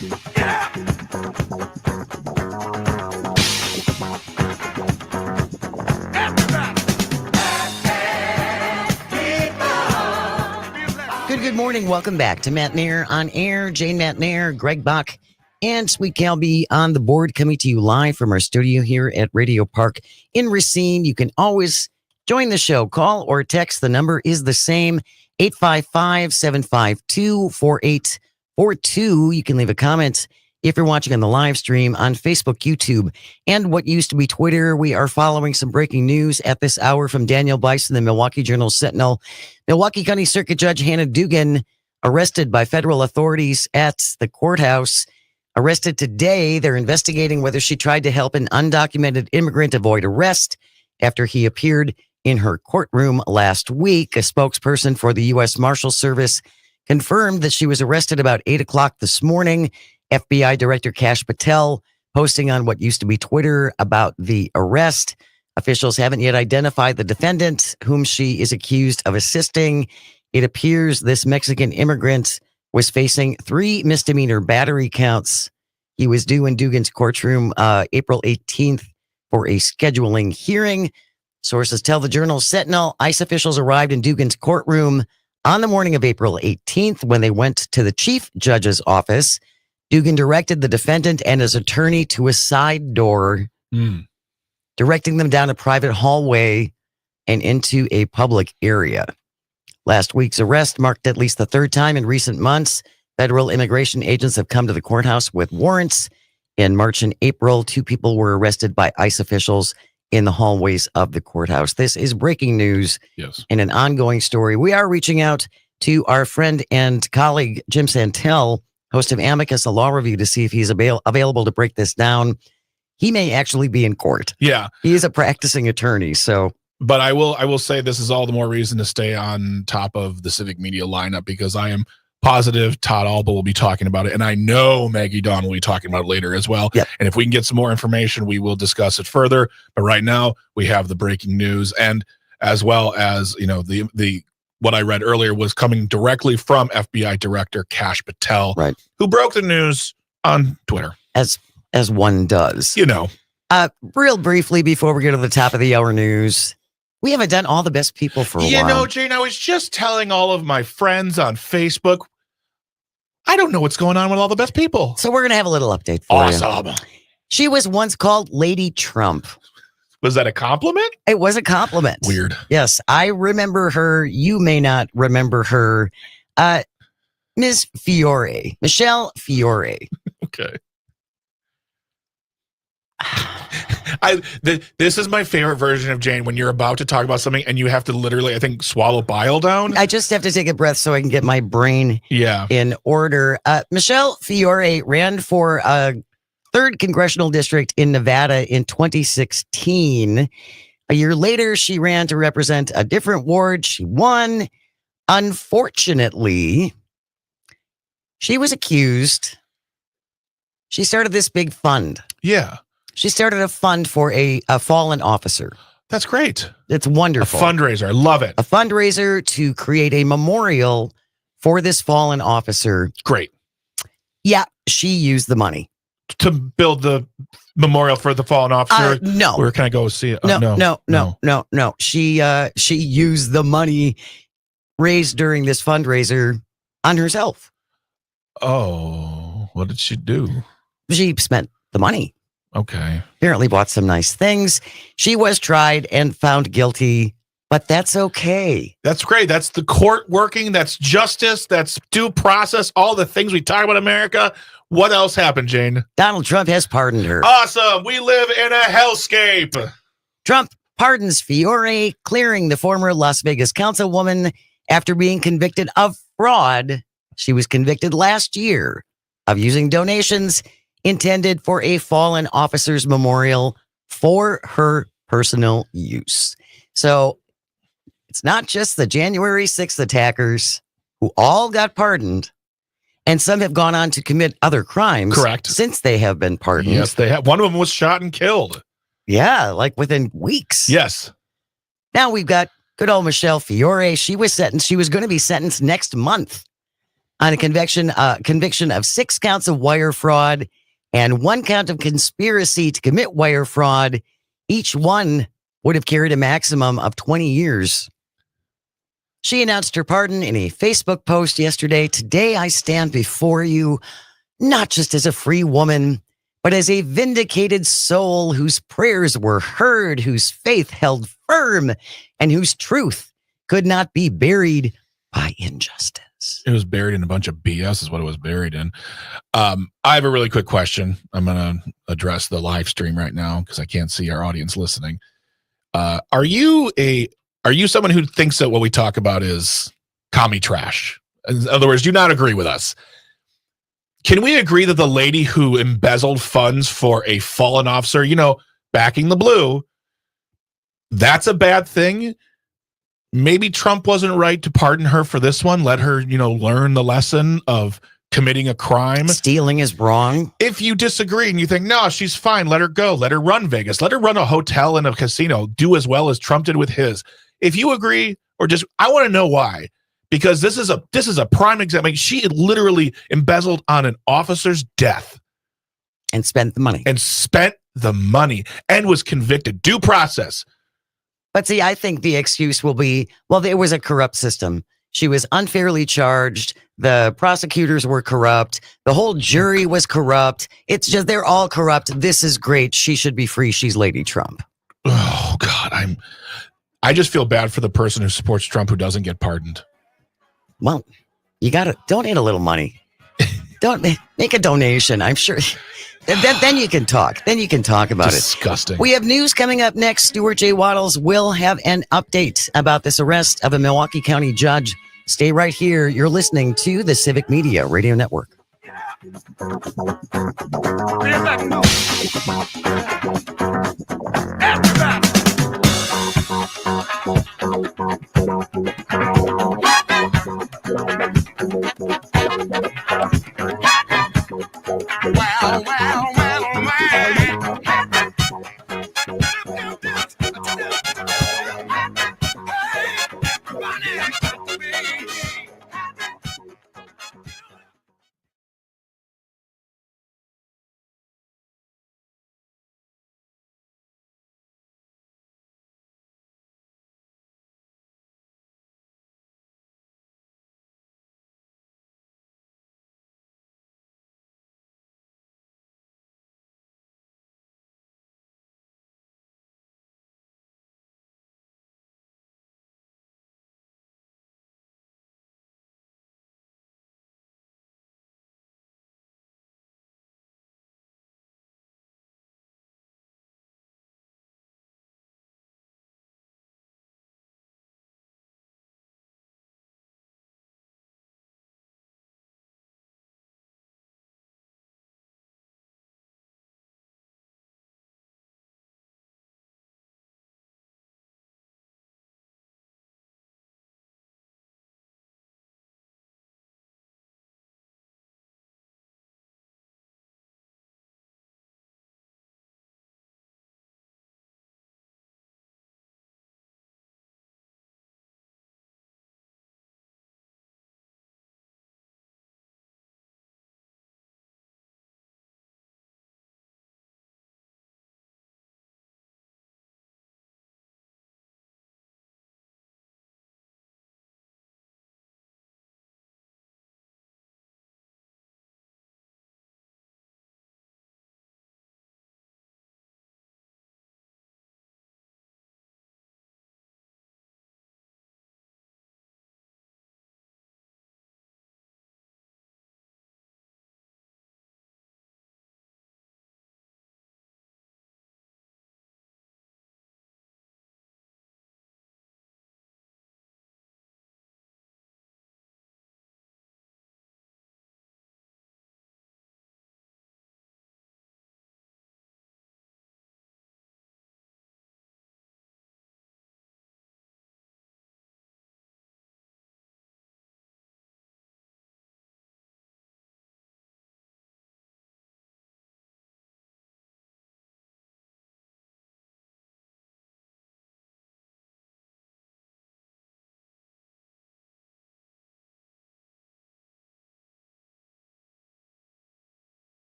Good morning. Welcome back to Matenaer On Air. Jane Matenaer, Greg Bach, and Sweet Calby on the board, coming to you live from our studio here at Radio Park in Racine. You can always join the show. Call or text. The number is the same, 855-752-4842. You can leave a comment if you're watching on the live stream on Facebook, YouTube, and what used to be Twitter. We are following some breaking news at this hour from Daniel Bison, the Milwaukee Journal-Sentinel. Milwaukee County Circuit Judge Hannah Dugan arrested by federal authorities at the courthouse. Arrested today. They're investigating whether she tried to help an undocumented immigrant avoid arrest after he appeared in her courtroom last week. A spokesperson for the U.S. Marshal Service confirmed that she was arrested about 8 o'clock this morning. FBI Director Kash Patel posting on what used to be Twitter about the arrest. Officials haven't yet identified the defendant, whom she is accused of assisting. It appears this Mexican immigrant was facing 3 misdemeanor battery counts. He was due in Dugan's courtroom April 18th for a scheduling hearing. Sources tell the Journal-Sentinel ICE officials arrived in Dugan's courtroom on the morning of April 18th when they went to the chief judge's office. Dugan directed the defendant and his attorney to a side door, directing them down a private hallway and into a public area. Last week's arrest marked at least the third time in recent months federal immigration agents have come to the courthouse with warrants. In March and April, 2 people were arrested by ICE officials in the hallways of the courthouse. This is breaking news. Yes. And an ongoing story. We are reaching out to our friend and colleague, Jim Santel, host of Amicus, a law review, to see if he's available to break this down. He may actually be in court. Yeah. He is a practicing attorney, so. But I will say this is all the more reason to stay on top of the Civic Media lineup, because I am positive Todd Alba will be talking about it. And I know Maggie Dawn will be talking about it later as well. Yep. And if we can get some more information, we will discuss it further. But right now we have the breaking news, and as well as, you know, the what I read earlier was coming directly from FBI Director Kash Patel, right, who broke the news on Twitter. As one does. You know. Real briefly before we go to the top of the hour news, we haven't done all the best people for a while. You know, Jane, I was just telling all of my friends on Facebook, I don't know what's going on with all the best people. So we're going to have a little update for you. Awesome. She was once called Lady Trump. Was that a compliment? It was a compliment. Weird. Yes, I remember her. You may not remember her. Ms. Fiore. Michelle Fiore. Okay. This is my favorite version of Jane, when you're about to talk about something and you have to literally, I think, swallow bile down. I just have to take a breath so I can get my brain in order. Michelle Fiore ran for a 3rd congressional district in Nevada in 2016. A year later, she ran to represent a different ward. She won. Unfortunately, she was accused. She started this big fund. Yeah. She started a fund for a fallen officer. That's great. It's wonderful. A fundraiser. I love it. A fundraiser to create a memorial for this fallen officer. Great. Yeah, she used the money. To build the memorial for the fallen officer? No. Where can I go see it? No. She used the money raised during this fundraiser on herself. Oh, what did she do? She spent the money. Okay. Apparently bought some nice things. She was tried and found guilty, but that's okay. That's great. That's the court working. That's justice. That's due process. All the things we talk about in America. What else happened, Jane? Donald Trump has pardoned her. Awesome. We live in a hellscape. Trump pardons Fiore, clearing the former Las Vegas councilwoman after being convicted of fraud. She was convicted last year of using donations intended for a fallen officer's memorial for her personal use. So it's not just the January 6th attackers who all got pardoned, and some have gone on to commit other crimes. Correct. Since they have been pardoned. Yes, they have. One of them was shot and killed. Yeah, like within weeks. Yes. Now we've got good old Michelle Fiore. She was sentenced. She was going to be sentenced next month on a conviction of 6 counts of wire fraud and 1 count of conspiracy to commit wire fraud. Each one would have carried a maximum of 20 years. She announced her pardon in a Facebook post yesterday. Today I stand before you, not just as a free woman, but as a vindicated soul whose prayers were heard, whose faith held firm, and whose truth could not be buried by injustice. It was buried in a bunch of BS is what it was buried in. I have a really quick question. I'm going to address the live stream right now because I can't see our audience listening. Are you someone who thinks that what we talk about is commie trash? In other words, do you not agree with us? Can we agree that the lady who embezzled funds for a fallen officer, backing the blue, that's a bad thing? Maybe Trump wasn't right to pardon her for this one. Let her, learn the lesson of committing a crime. Stealing is wrong. If you disagree and you think, no, she's fine, let her go. Let her run Vegas. Let her run a hotel and a casino. Do as well as Trump did with his. If you agree, I want to know why. Because this is a prime example. I mean, she literally embezzled on an officer's death. And spent the money. And was convicted. Due process. But see, I think the excuse will be, well, there was a corrupt system. She was unfairly charged. The prosecutors were corrupt. The whole jury was corrupt. It's just, they're all corrupt. This is great. She should be free. She's Lady Trump. Oh, God. I just feel bad for the person who supports Trump who doesn't get pardoned. Well, you got to donate a little money. Don't make a donation. I'm sure. Then you can talk. Then you can talk about Disgusting. We have news coming up next. Stuart J. Waddles will have an update about this arrest of a Milwaukee County judge. Stay right here. You're listening to the Civic Media Radio Network.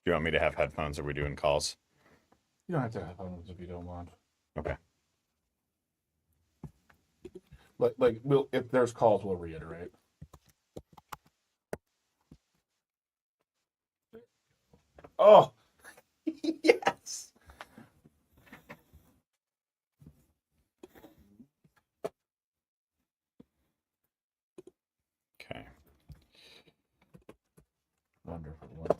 Do you want me to have headphones? Or are we doing calls? You don't have to have headphones if you don't want. Okay. We'll if there's calls, we'll reiterate. Oh, yes. Okay. Wonderful, wonderful.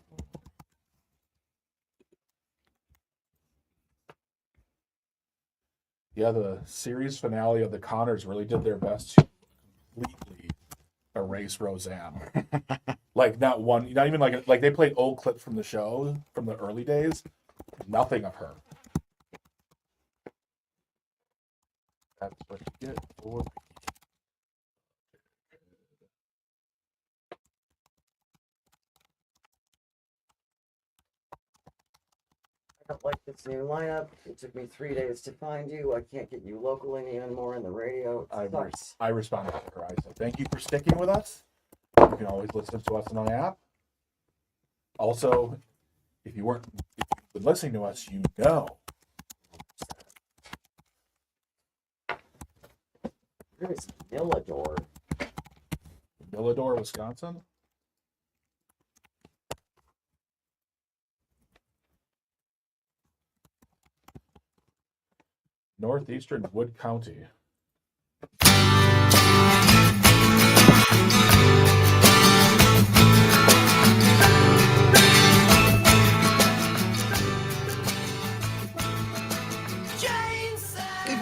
Yeah, the series finale of the Connors really did their best to completely erase Roseanne. Like not even like they played old clips from the show from the early days. Nothing of her. That's what you get for. I don't like this new lineup. It took me 3 days to find you. I can't get you locally anymore on the radio. I responded to her. I said, thank you for sticking with us. You can always listen to us on the app. Also, if you've been listening to us, you know. Where is Millador? Millador, Wisconsin. Northeastern Wood County.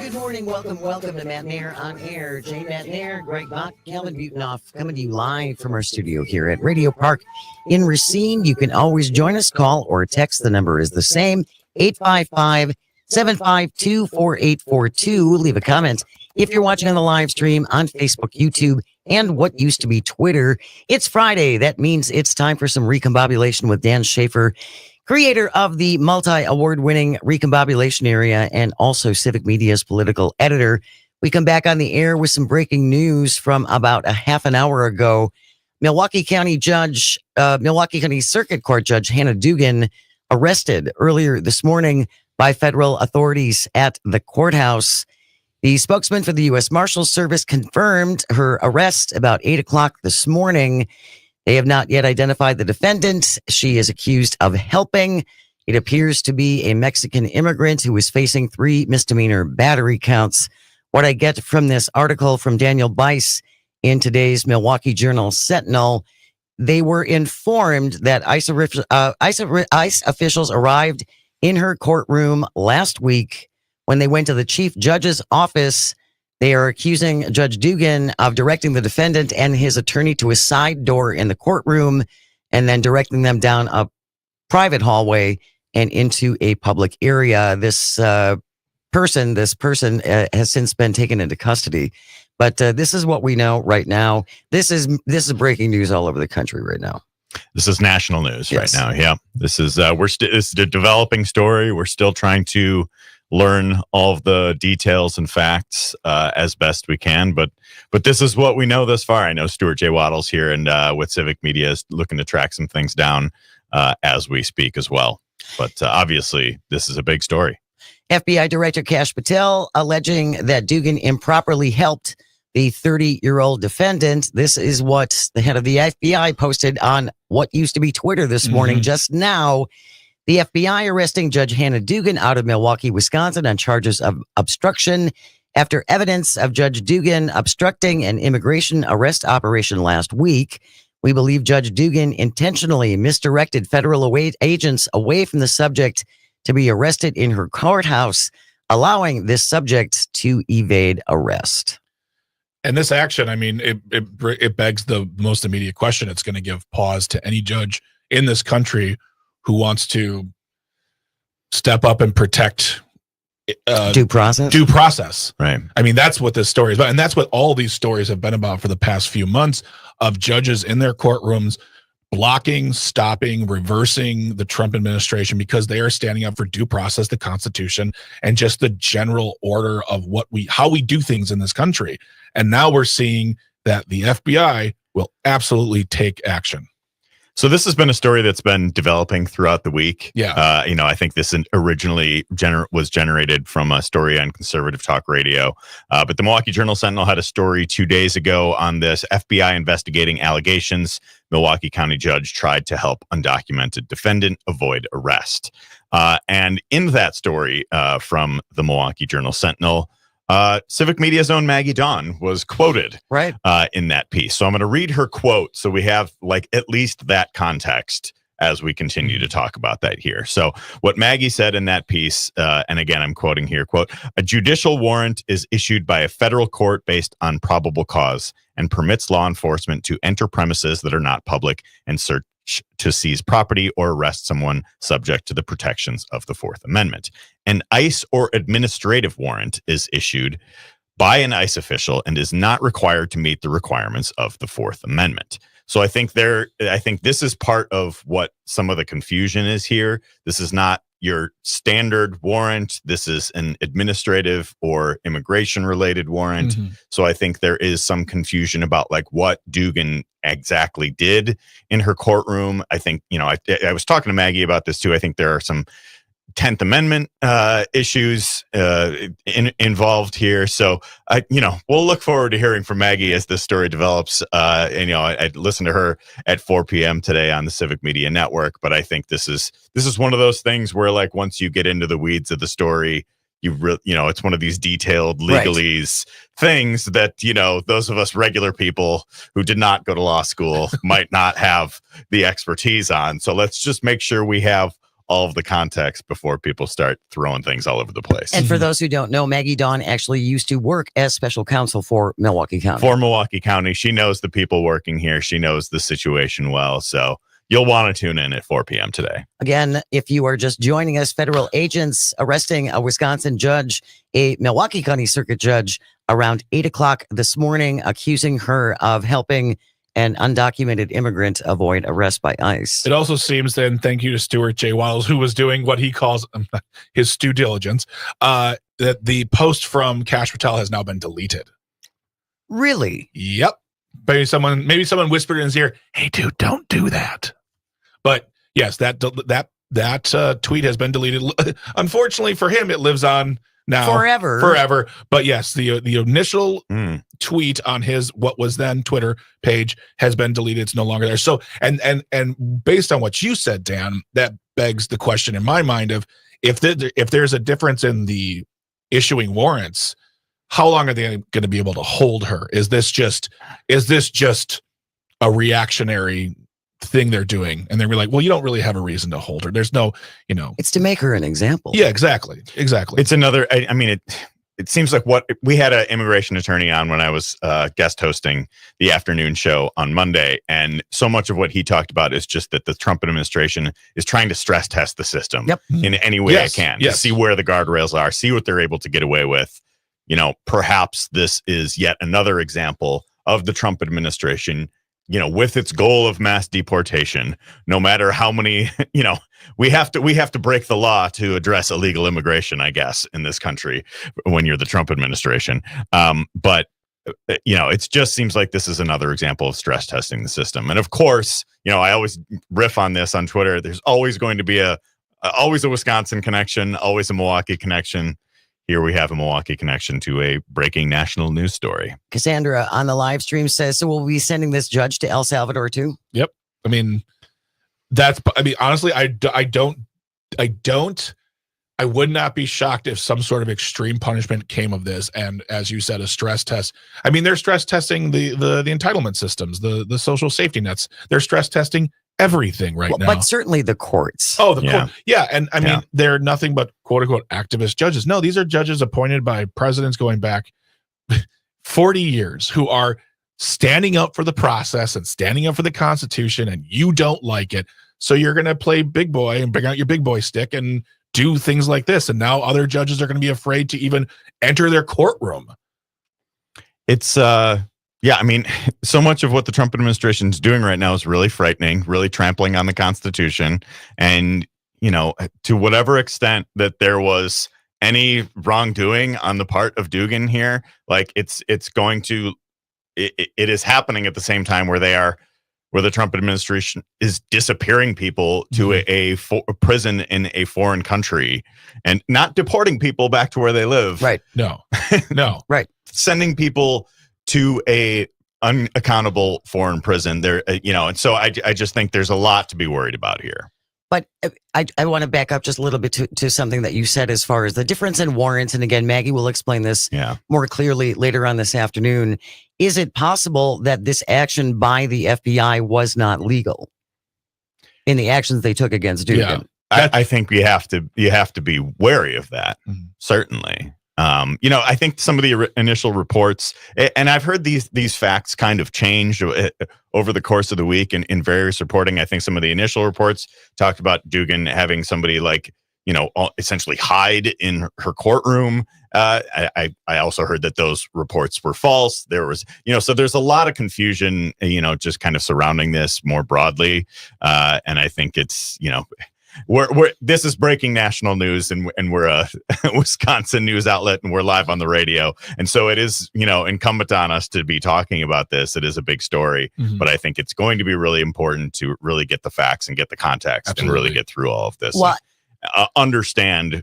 Good morning. Welcome to Matenaer On Air. Jay Matenaer, Greg Bach, Kevin Butonoff, coming to you live from our studio here at Radio Park in Racine. You can always join us, call or text. The number is the same, 855-752-4842. Leave a comment if you're watching on the live stream on Facebook, YouTube, and what used to be Twitter. It's Friday. That means it's time for some recombobulation with Dan Schaefer, creator of the multi-award-winning Recombobulation Area and also Civic Media's political editor. We come back on the air with some breaking news from about a half an hour ago. Milwaukee County Circuit Court Judge Hannah Dugan arrested earlier this morning by federal authorities at the courthouse. The spokesman for the U.S. Marshals Service confirmed her arrest about 8 o'clock this morning. They have not yet identified the defendant. She is accused of helping. It appears to be a Mexican immigrant who is facing 3 misdemeanor battery counts. What I get from this article from Daniel Bice in today's Milwaukee Journal Sentinel, they were informed that ICE officials arrived in her courtroom last week. When they went to the chief judge's office, they are accusing Judge Dugan of directing the defendant and his attorney to a side door in the courtroom and then directing them down a private hallway and into a public area. This person has since been taken into custody. But this is what we know right now. This is breaking news all over the country right now. This is national news Yes. right now. Yeah, this is this is a developing story. We're still trying to learn all of the details and facts as best we can. But this is what we know thus far. I know Stuart J. Waddles here and with Civic Media is looking to track some things down as we speak as well. But obviously, this is a big story. FBI Director Kash Patel alleging that Dugan improperly helped the 30-year-old defendant. This is what the head of the FBI posted on what used to be Twitter this morning. Just now, the FBI arresting Judge Hannah Dugan out of Milwaukee, Wisconsin on charges of obstruction after evidence of Judge Dugan obstructing an immigration arrest operation last week. We believe Judge Dugan intentionally misdirected federal agents away from the subject to be arrested in her courthouse, allowing this subject to evade arrest. And this action, I mean, it begs the most immediate question. It's going to give pause to any judge in this country who wants to step up and protect Due process. Right. I mean, that's what this story is about. And that's what all these stories have been about for the past few months, of judges in their courtrooms blocking, stopping, reversing the Trump administration because they are standing up for due process, the Constitution, and just the general order of how we do things in this country. And now we're seeing that the FBI will absolutely take action. So this has been a story that's been developing throughout the week. Yeah. I think this originally was generated from a story on conservative talk radio. But the Milwaukee Journal-Sentinel had a story 2 days ago on this. FBI investigating allegations. Milwaukee County judge tried to help undocumented defendant avoid arrest. And in that story from the Milwaukee Journal-Sentinel, Civic Media's own Maggie Dawn was quoted in that piece. So I'm going to read her quote so we have like at least that context as we continue to talk about that here. So what Maggie said in that piece, and again, I'm quoting here, quote, "A judicial warrant is issued by a federal court based on probable cause and permits law enforcement to enter premises that are not public and search to seize property or arrest someone subject to the protections of the Fourth Amendment. An ICE or administrative warrant is issued by an ICE official and is not required to meet the requirements of the Fourth Amendment." So I think this is part of what some of the confusion is here. This is not your standard warrant. This is an administrative or immigration related warrant. Mm-hmm. So I think there is some confusion about like what Dugan exactly did in her courtroom. I think, I was talking to Maggie about this too. I think there are some 10th Amendment issues involved here. So, we'll look forward to hearing from Maggie as this story develops. I listened to her at 4 p.m. today on the Civic Media Network. But I think this is one of those things where, like, once you get into the weeds of the story, it's one of these detailed legalese things that, those of us regular people who did not go to law school might not have the expertise on. So let's just make sure we have all of the context before people start throwing things all over the place. And for those who don't know, Maggie Dawn actually used to work as special counsel for Milwaukee County. For Milwaukee County. She knows the people working here. She knows the situation well. So you'll want to tune in at 4 p.m. today. Again, if you are just joining us, federal agents arresting a Wisconsin judge, a Milwaukee County Circuit judge, around 8 o'clock this morning, accusing her of helping an undocumented immigrant avoid arrest by ICE. It also seems then, thank you to Stuart J. Waddles, who was doing what he calls his due diligence, that the post from Kash Patel has now been deleted. Really? Yep. Maybe someone whispered in his ear, "Hey, dude, don't do that." But yes, that tweet has been deleted. Unfortunately for him, it lives on now forever. But yes, the initial tweet on his what was then Twitter page has been deleted. It's no longer there. So and based on what you said, Dan, that begs the question in my mind of if there's a difference in the issuing warrants, how long are they going to be able to hold her? Is this just a reactionary thing they're doing, and they're like, well, you don't really have a reason to hold her. There's no, it's to make her an example. Yeah, exactly. It's another, it seems like what we had an immigration attorney on when I was guest hosting the afternoon show on Monday. And so much of what he talked about is just that the Trump administration is trying to stress test the system in any way it can to see where the guardrails are, see what they're able to get away with. Perhaps this is yet another example of the Trump administration, with its goal of mass deportation. No matter how many, we have to break the law to address illegal immigration, I guess, in this country when you're the Trump administration. But it just seems like this is another example of stress testing the system. And of course, I always riff on this on Twitter. There's always going to be always a Wisconsin connection, always a Milwaukee connection. Here we have a Milwaukee connection to a breaking national news story. Cassandra on the live stream says, so we'll be sending this judge to El Salvador too? Yep. Honestly, I would not be shocked if some sort of extreme punishment came of this. And as you said, a stress test. They're stress testing the entitlement systems, the social safety nets. They're stress testing everything now. But certainly the courts. Oh, the court. Yeah. And mean, they're nothing but quote unquote activist judges. No, these are judges appointed by presidents going back 40 years who are standing up for the process and standing up for the Constitution, and you don't like it. So you're going to play big boy and bring out your big boy stick and do things like this. And now other judges are going to be afraid to even enter their courtroom. It's, so much of what the Trump administration is doing right now is really frightening, really trampling on the Constitution. And, to whatever extent that there was any wrongdoing on the part of Dugan here, like it is happening at the same time where they are where the Trump administration is disappearing people to a prison in a foreign country and not deporting people back to where they live. Right. No. Right. Sending people to a unaccountable foreign prison there, and so I just think there's a lot to be worried about here. But I want to back up just a little bit to something that you said as far as the difference in warrants. And again, Maggie will explain this more clearly later on this afternoon. Is it possible that this action by the FBI was not legal in the actions they took against Dugan? Yeah. I think you have to be wary of that. Certainly. I think some of the initial reports, and I've heard these facts kind of change over the course of the week in various reporting. I think some of the initial reports talked about Dugan having somebody essentially hide in her courtroom. I also heard that those reports were false. There was, so there's a lot of confusion, just kind of surrounding this more broadly. And I think it's, this is breaking national news, and we're a Wisconsin news outlet, and we're live on the radio, and so it is incumbent on us to be talking about this. It is a big story, but I think it's going to be really important to really get the facts and get the context and really get through all of this. Well, understand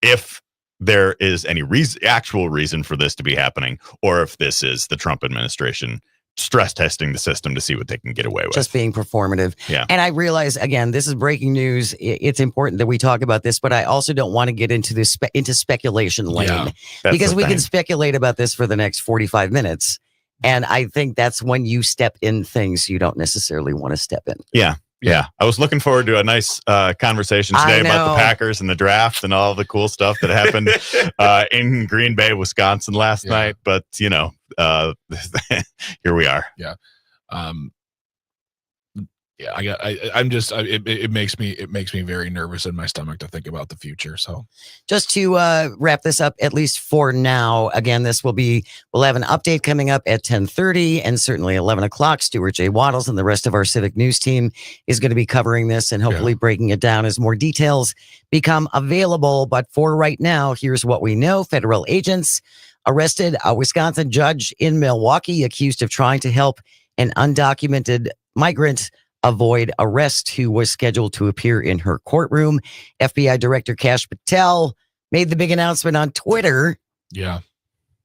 if there is any actual reason for this to be happening, or if this is the Trump administration stress testing the system to see what they can get away with. Just being performative. Yeah. And I realize, again, this is breaking news. It's important that we talk about this, but I also don't want to get into this into speculation lane because we can speculate about this for the next 45 minutes. And I think that's when you step in things you don't necessarily want to step in. Yeah. Yeah. I was looking forward to a nice conversation today about the Packers and the draft and all the cool stuff that happened in Green Bay, Wisconsin last night. But, here we are. Yeah. It makes me very nervous in my stomach to think about the future. So just to wrap this up, at least for now, again, we'll have an update coming up at 10:30 and certainly 11 o'clock. Stuart J. Waddles and the rest of our Civic News team is going to be covering this and hopefully breaking it down as more details become available. But for right now, here's what we know. Federal agents arrested a Wisconsin judge in Milwaukee accused of trying to help an undocumented migrant avoid arrest who was scheduled to appear in her courtroom. FBI Director Kash Patel made the big announcement on Twitter. Yeah.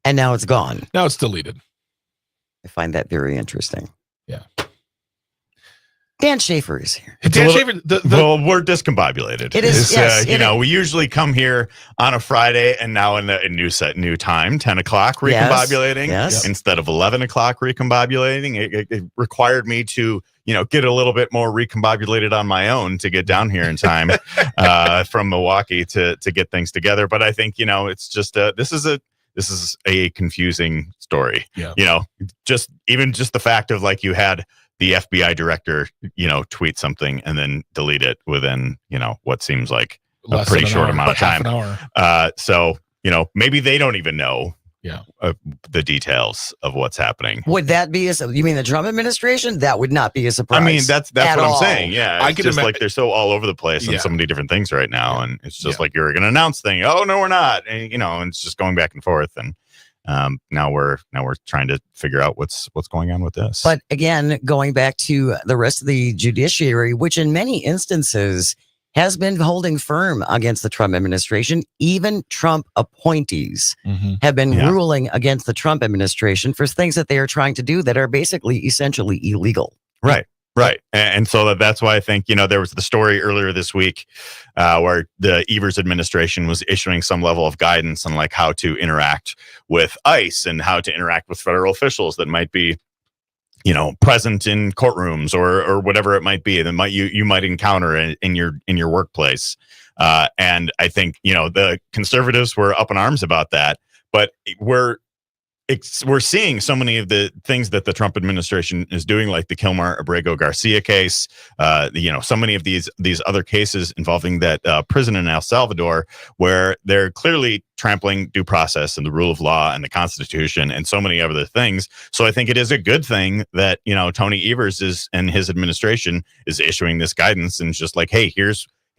And now it's gone. Now it's deleted. I find that very interesting. Yeah. Dan Schaefer is here. Dan Schaefer, well, we're discombobulated. It is, yes. We usually come here on a Friday and now in a new time, 10 o'clock recombobulating instead of 11 o'clock recombobulating. It required me to, get a little bit more recombobulated on my own to get down here in time from Milwaukee to get things together. But I think, it's just this is a confusing story. Yeah. Just the fact of you had the FBI director, tweet something and then delete it within, what seems like a pretty short amount of time. So, maybe they don't even know the details of what's happening. Would that be you mean the Trump administration? That would not be a surprise. I mean, that's what I'm saying. Yeah. I can just they're so all over the place on so many different things right now. And it's just you're going to announce things. Oh, no, we're not. And, and it's just going back and forth. And now we're trying to figure out what's going on with this. But again, going back to the rest of the judiciary, which in many instances has been holding firm against the Trump administration, even Trump appointees have been ruling against the Trump administration for things that they are trying to do that are basically essentially illegal. Right. And so that's why I think, there was the story earlier this week where the Evers administration was issuing some level of guidance on how to interact with ICE and how to interact with federal officials that might be, present in courtrooms or whatever it might be that you might encounter in your workplace. And I think, the conservatives were up in arms about that, but we're seeing so many of the things that the Trump administration is doing, like the Kilmar Abrego Garcia case, so many of these other cases involving that prison in El Salvador, where they're clearly trampling due process and the rule of law and the Constitution and so many other things. So I think it is a good thing that, Tony Evers and his administration is issuing this guidance and just hey,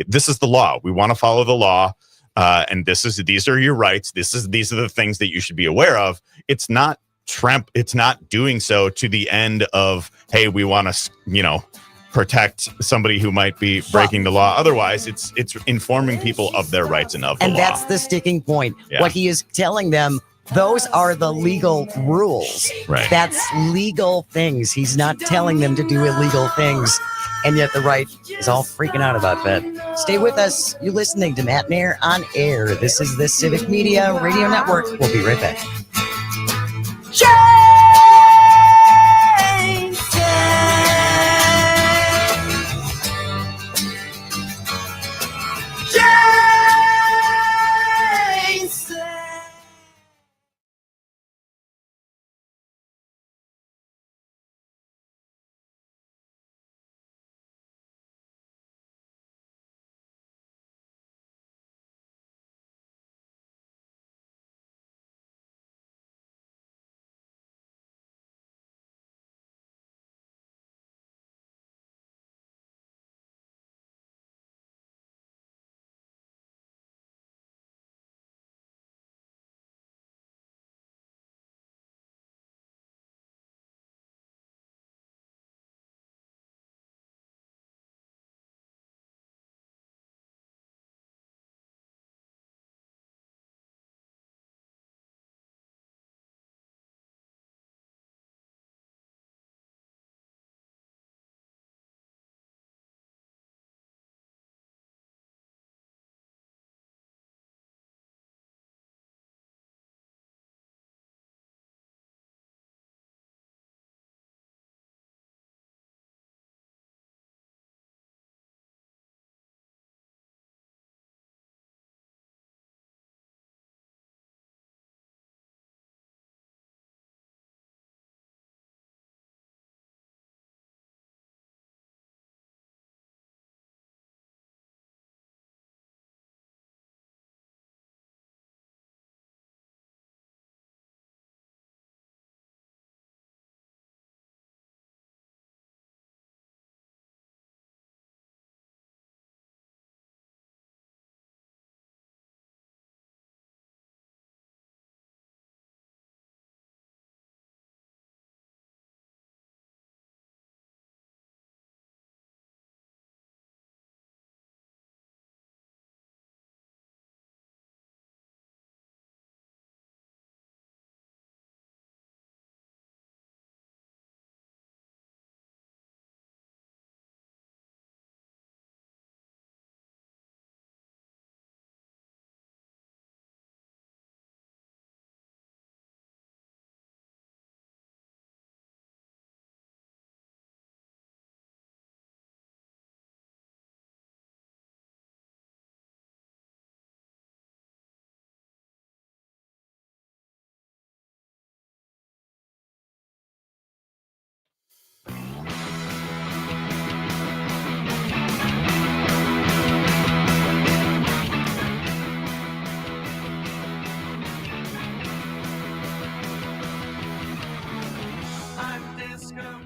this is the law. We want to follow the law. And these are your rights. These are the things that you should be aware of. It's not it's not doing so to the end of, hey, we want to, protect somebody who might be breaking the law. Otherwise, it's informing people of their rights and of the law. And that's the sticking point. Yeah. What he is telling them, those are the legal rules. Right. That's legal things. He's not telling them to do illegal things. And yet the right is all freaking out about that. Stay with us. You're listening to Matenaer On Air. This is the Civic Media Radio Network. We'll be right back.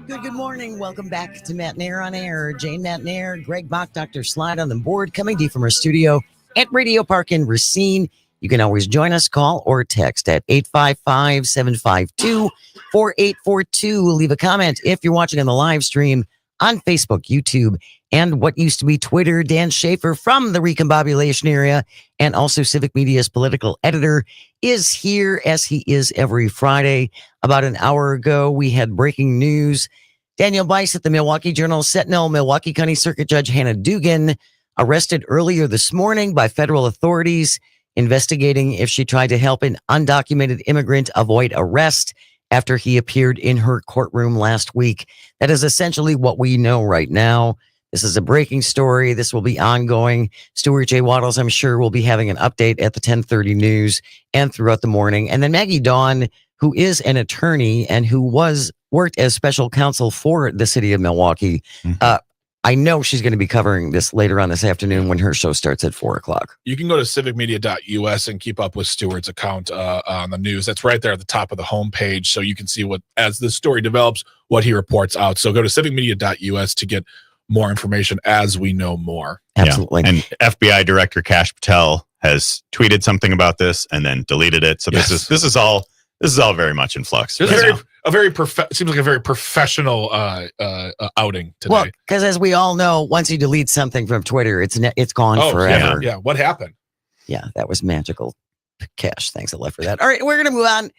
Good morning. Welcome back to Matenaer On Air. Jane Matenaer, Greg Bach, Dr. Slide on the board, coming to you from our studio at Radio Park in Racine. You can always join us, call or text at 855-752-4842. Leave a comment if you're watching on the live stream on Facebook, YouTube, and what used to be Twitter. Dan Schaefer from the Recombobulation area and also Civic Media's political editor is here, as he is every Friday. About an hour ago, we had breaking news. Daniel Bice at the Milwaukee Journal-Sentinel, Milwaukee County Circuit Judge Hannah Dugan, arrested earlier this morning by federal authorities investigating if she tried to help an undocumented immigrant avoid arrest after he appeared in her courtroom last week. That is essentially what we know right now. This is a breaking story. This will be ongoing. Stuart J. Waddles, I'm sure, will be having an update at the 10:30 news and throughout the morning. And then Maggie Dawn, who is an attorney and who worked as special counsel for the city of Milwaukee. I know she's going to be covering this later on this afternoon when her show starts at 4:00. You can go to civicmedia.us and keep up with Stuart's account on the news. That's right there at the top of the homepage. So you can see as the story develops, what he reports out. So go to civicmedia.us to get more information as we know more. Absolutely. Yeah. And FBI Director Kash Patel has tweeted something about this and then deleted it. So this is all This is all very much in flux. Seems right like a very professional outing today. Well, because as we all know, once you delete something from Twitter, it's gone forever. Yeah. What happened? Yeah, that was magical cash. Thanks a lot for that. All right, we're going to move on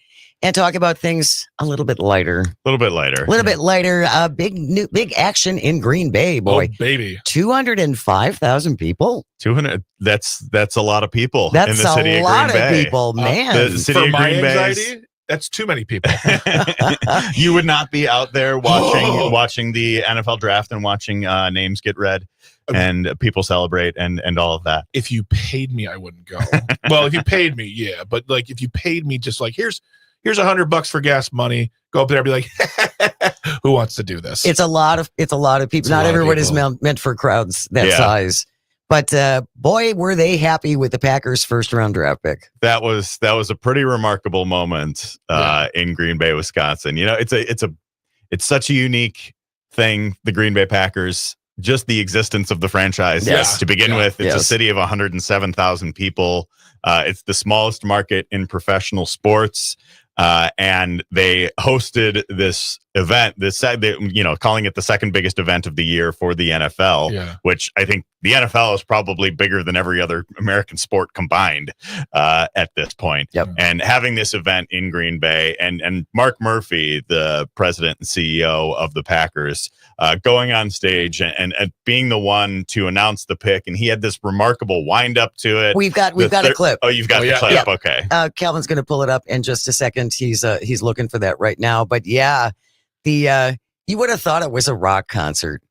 and talk about things a little bit lighter. A little bit lighter. Big action in Green Bay, boy. Oh, baby. 205,000 people. 200. That's a lot of people That's in the city a lot of Green Bay. people, man. The city For of my Green Bay. anxiety, that's too many people. You would not be out there watching the NFL draft and watching names get read and people celebrate and all of that. If you paid me, I wouldn't go. Well, if you paid me, yeah. But like, if you paid me, just like here's $100 for gas money. Go up there and be like, who wants to do this? It's a lot of people. Not everyone is meant for crowds that size. But boy, were they happy with the Packers' first-round draft pick. That was a pretty remarkable moment in Green Bay, Wisconsin. You know, it's such a unique thing. The Green Bay Packers, just the existence of the franchise to begin with. It's a city of 107,000 people. It's the smallest market in professional sports. And they hosted this event, calling it the second biggest event of the year for the NFL, which I think the NFL is probably bigger than every other American sport combined at this point. Yep. And having this event in Green Bay and Mark Murphy, the president and CEO of the Packers, going on stage and being the one to announce the pick. And he had this remarkable wind up to it. We've got a clip. Oh, you've got the clip. Yeah. Okay. Calvin's going to pull it up in just a second. He's looking for that right now. But yeah, you would have thought it was a rock concert.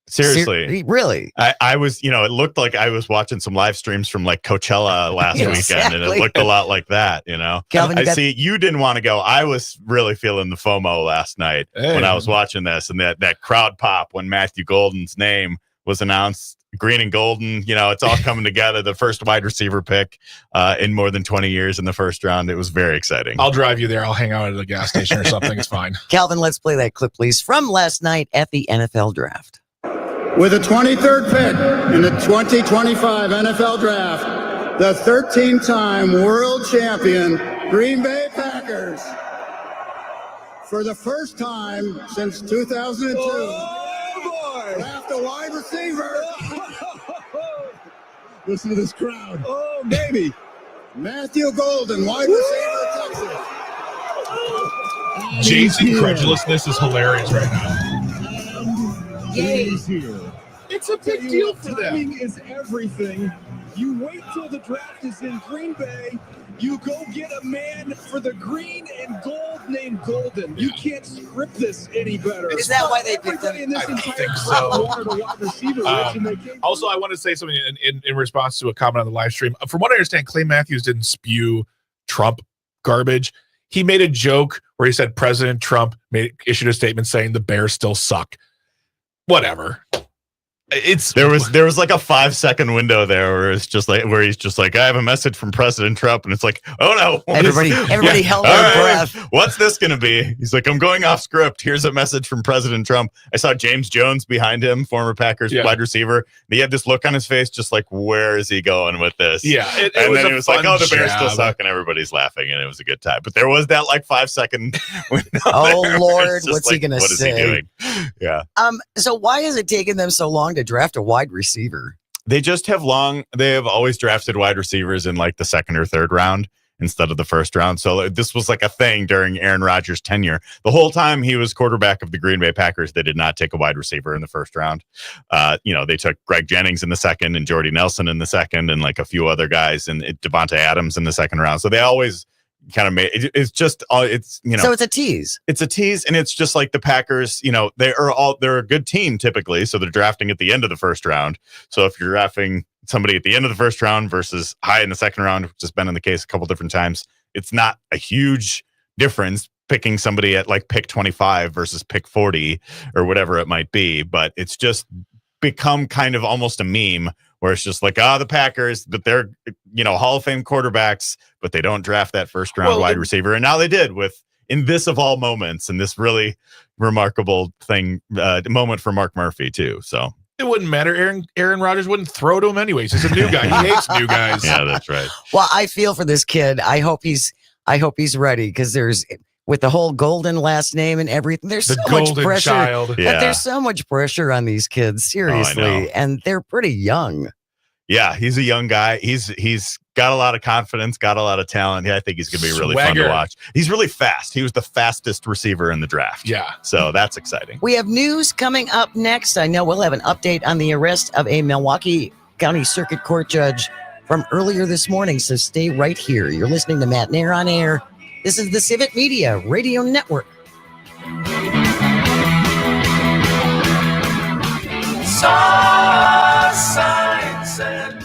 Seriously. Really? I was, it looked like I was watching some live streams from like Coachella last weekend, and it looked a lot like that, Calvin, see, you didn't want to go. I was really feeling the FOMO last night when I was watching this, and that crowd pop when Matthew Golden's name was announced. Green and golden, it's all coming together. The first wide receiver pick in more than 20 years in the first round. It was very exciting. I'll drive you there. I'll hang out at a gas station or something. It's fine. Calvin, let's play that clip, please, from last night at the NFL draft. With the 23rd pick in the 2025 NFL Draft, the 13-time world champion Green Bay Packers, for the first time since 2002, draft a wide receiver. Listen to this crowd. Oh, baby. Matthew Golden, wide receiver, Texas. Jay's incredulousness is hilarious right now. He's here. It's a big deal for them. Timing is everything. You wait till the draft is in Green Bay. You go get a man for the green and gold named Golden. You can't script this any better. Is that why they picked him? In this I entire think crowd so. wanted a wide receiver, Rich, and they came Also, I want to say something in response to a comment on the live stream. From what I understand, Clay Matthews didn't spew Trump garbage. He made a joke where he said President Trump issued a statement saying the Bears still suck. Whatever. There was like a 5-second window there where he's just like, I have a message from President Trump, and it's like, oh no, everybody held their breath. What's this gonna be? He's like, I'm going off script. Here's a message from President Trump. I saw James Jones behind him, former Packers wide receiver. He had this look on his face, just like, where is he going with this? Yeah, and then he was like, oh, the Bears still suck, and everybody's laughing, and it was a good time. But there was that like 5-second window. Oh there Lord, what's he gonna say? What is he doing? Yeah. So why is it taking them so long to draft a wide receiver? They have always drafted wide receivers in like the second or third round instead of the first round. So this was like a thing during Aaron Rodgers' tenure. The whole time he was quarterback of the Green Bay Packers, they did not take a wide receiver in the first round. They took Greg Jennings in the second and Jordy Nelson in the second and like a few other guys and Devontae Adams in the second round. So they always kind of made it's just so it's a tease. It's a tease, and it's just like the Packers, they're a good team typically, so they're drafting at the end of the first round. So if you're drafting somebody at the end of the first round versus high in the second round, which has been in the case a couple different times, it's not a huge difference picking somebody at like pick 25 versus pick 40 or whatever it might be, but it's just become kind of almost a meme where it's just like, the Packers, but they're, Hall of Fame quarterbacks, but they don't draft that first round wide receiver. And now they did in this of all moments, and this really remarkable moment for Mark Murphy too. So it wouldn't matter. Aaron Rodgers wouldn't throw to him anyways. He's a new guy. He hates new guys. Yeah, that's right. Well, I feel for this kid. I hope he's I hope he's ready because with the whole golden last name and everything, there's The so much golden pressure. child. But Yeah. there's so much pressure on these kids, seriously, and they're pretty young. Yeah, he's a young guy. He's got a lot of confidence, got a lot of talent. Yeah, I think he's going to be really fun to Swagger. watch. He's really fast. He was the fastest receiver in the draft. Yeah. So that's exciting. We have news coming up next. I know we'll have an update on the arrest of a Milwaukee County Circuit Court judge from earlier this morning, so stay right here. You're listening to Matenaer On Air. This is the Civic Media Radio Network. Signs and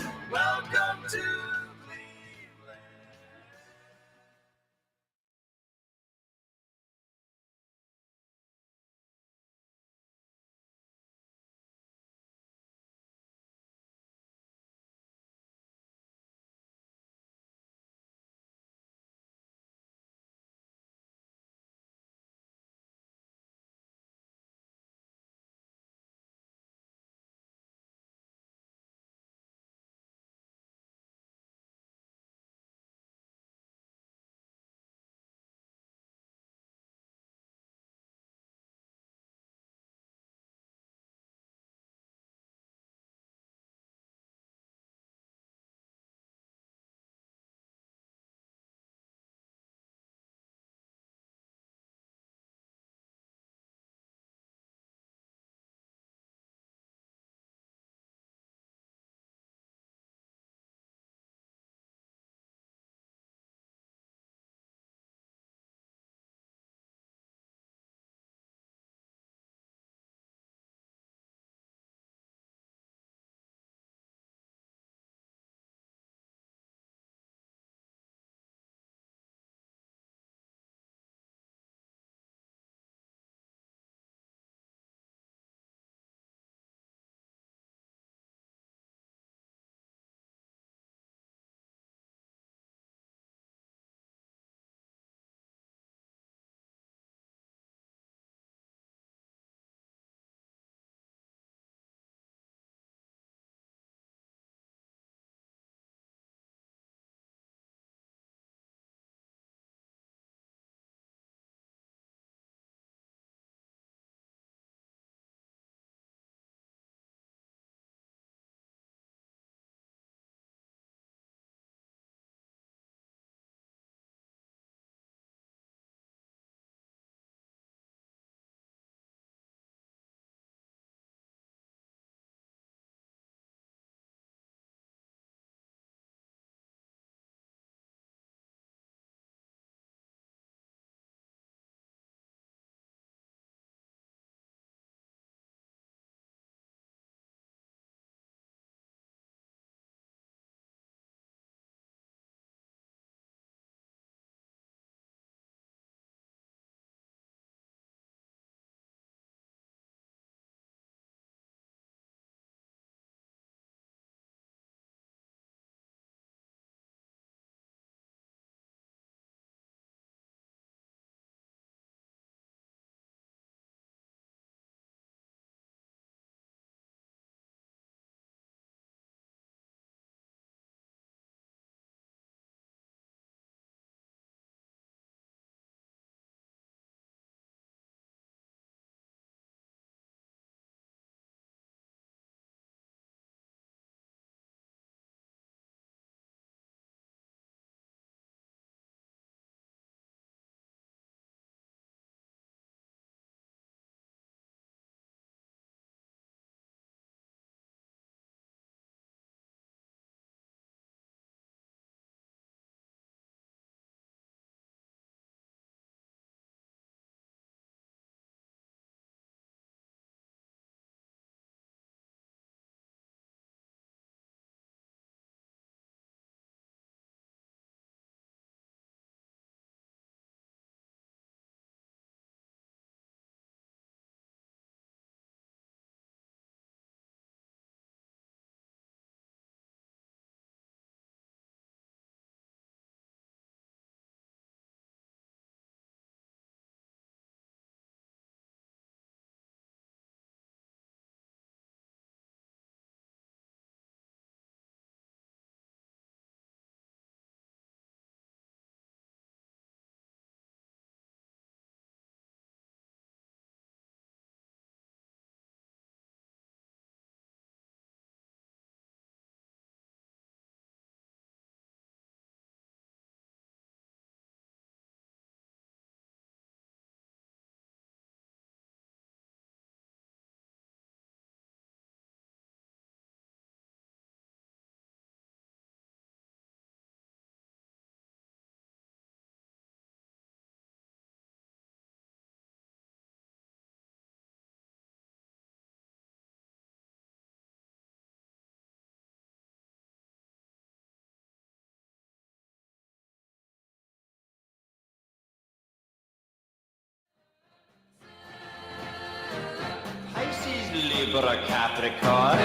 Libra Capricorn.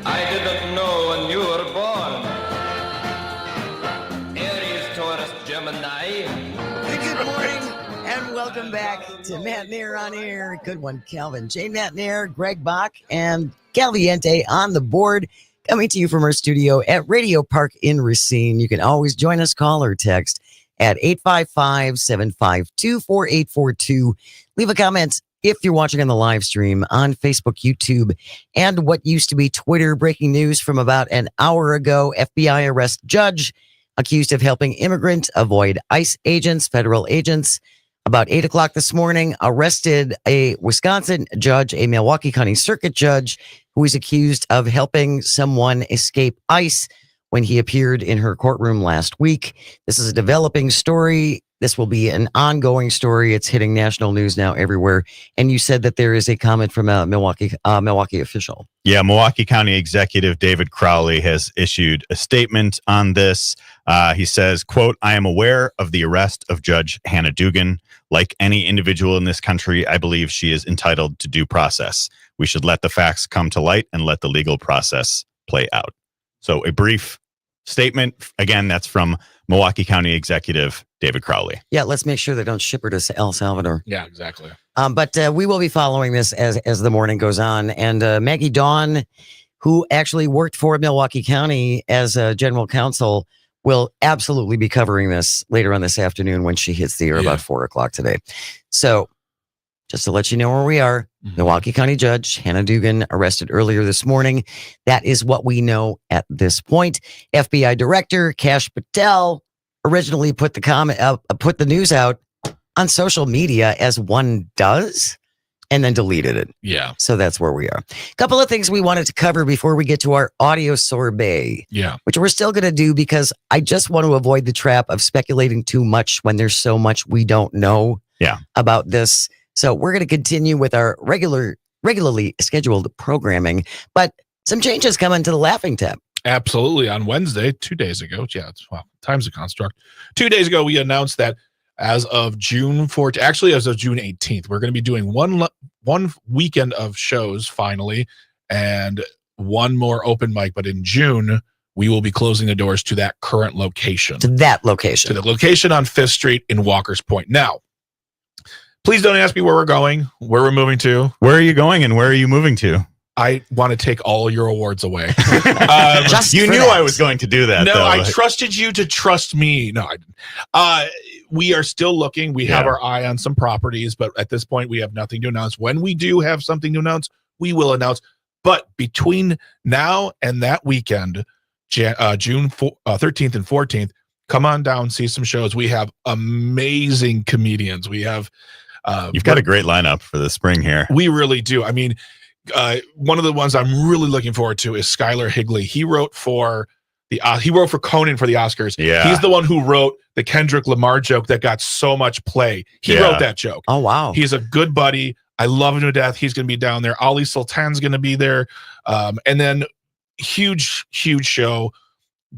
I didn't know when you were born. Aries, Taurus, Gemini. Good morning and welcome back to Matenaer On Air. Good one, Calvin. Jane Matenaer, Greg Bach, and Caliente on the board. Coming to you from our studio at Radio Park in Racine. You can always join us, call or text at 855-752-4842. Leave a comment if you're watching on the live stream on Facebook, YouTube, and what used to be Twitter. Breaking news from about an hour ago. FBI arrest judge accused of helping immigrant avoid ICE agents, federal agents. About 8 o'clock this morning, arrested a Wisconsin judge, a Milwaukee County Circuit judge, who is accused of helping someone escape ICE when he appeared in her courtroom last week. This is a developing story. This will be an ongoing story. It's hitting national news now everywhere. And you said that there is a comment from a Milwaukee official. Yeah, Milwaukee County Executive David Crowley has issued a statement on this. He says, quote, "I am aware of the arrest of Judge Hannah Dugan. Like any individual in this country, I believe she is entitled to due process. We should let the facts come to light and let the legal process play out." So a brief statement. Again, that's from Milwaukee County Executive David Crowley. Yeah, let's make sure they don't ship her to El Salvador. Yeah, exactly. But we will be following this as the morning goes on. And Maggie Dawn, who actually worked for Milwaukee County as a general counsel, will absolutely be covering this later on this afternoon when she hits the air about 4 o'clock today. So just to let you know where we are, Milwaukee County Judge Hannah Dugan arrested earlier this morning. That is what we know at this point. FBI Director Kash Patel originally put the news out on social media, as one does, and then deleted it. Yeah. So that's where we are. A couple of things we wanted to cover before we get to our audio sorbet. Yeah. Which we're still going to do because I just want to avoid the trap of speculating too much when there's so much we don't know about this. So we're going to continue with our regularly scheduled programming, but some changes coming to the Laughing Tap. Absolutely. On Wednesday, 2 days ago. Yeah, time's a construct. 2 days ago, we announced that as of June 14th, actually as of June 18th, we're going to be doing one weekend of shows finally, and one more open mic. But in June, we will be closing the doors to that current location. To that location. To the location on 5th Street in Walker's Point. Now, please don't ask me where we're going, where we're moving to. Where are you going and where are you moving to? I want to take all your awards away. You knew I was going to do that. No, though. I trusted you to trust me. No, I didn't. We are still looking. We have our eye on some properties, but at this point, we have nothing to announce. When we do have something to announce, we will announce. But between now and that weekend, June 13th and 14th, come on down, see some shows. We have amazing comedians. We have. You've got a great lineup for the spring here. We really do. I mean, one of the ones I'm really looking forward to is Skylar Higley. He wrote for Conan for the Oscars. Yeah. He's the one who wrote the Kendrick Lamar joke that got so much play. He wrote that joke. Oh, wow. He's a good buddy. I love him to death. He's going to be down there. Ali Sultan's going to be there. And then huge show.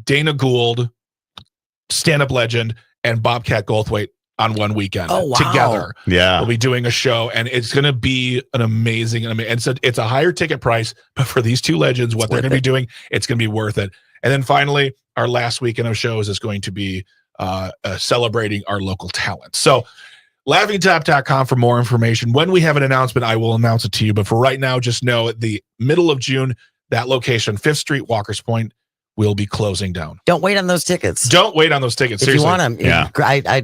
Dana Gould, stand-up legend, and Bobcat Goldthwait on one weekend together. Yeah. We'll be doing a show, and it's going to be an amazing, and it's a higher ticket price, but for these two legends, what they're going to be doing, it's going to be worth it. And then finally, our last weekend of shows is going to be celebrating our local talent. So laughingtap.com for more information. When we have an announcement, I will announce it to you. But for right now, just know at the middle of June, that location, 5th Street, Walker's Point, will be closing down. Don't wait on those tickets. Don't wait on those tickets. If Seriously. you want them,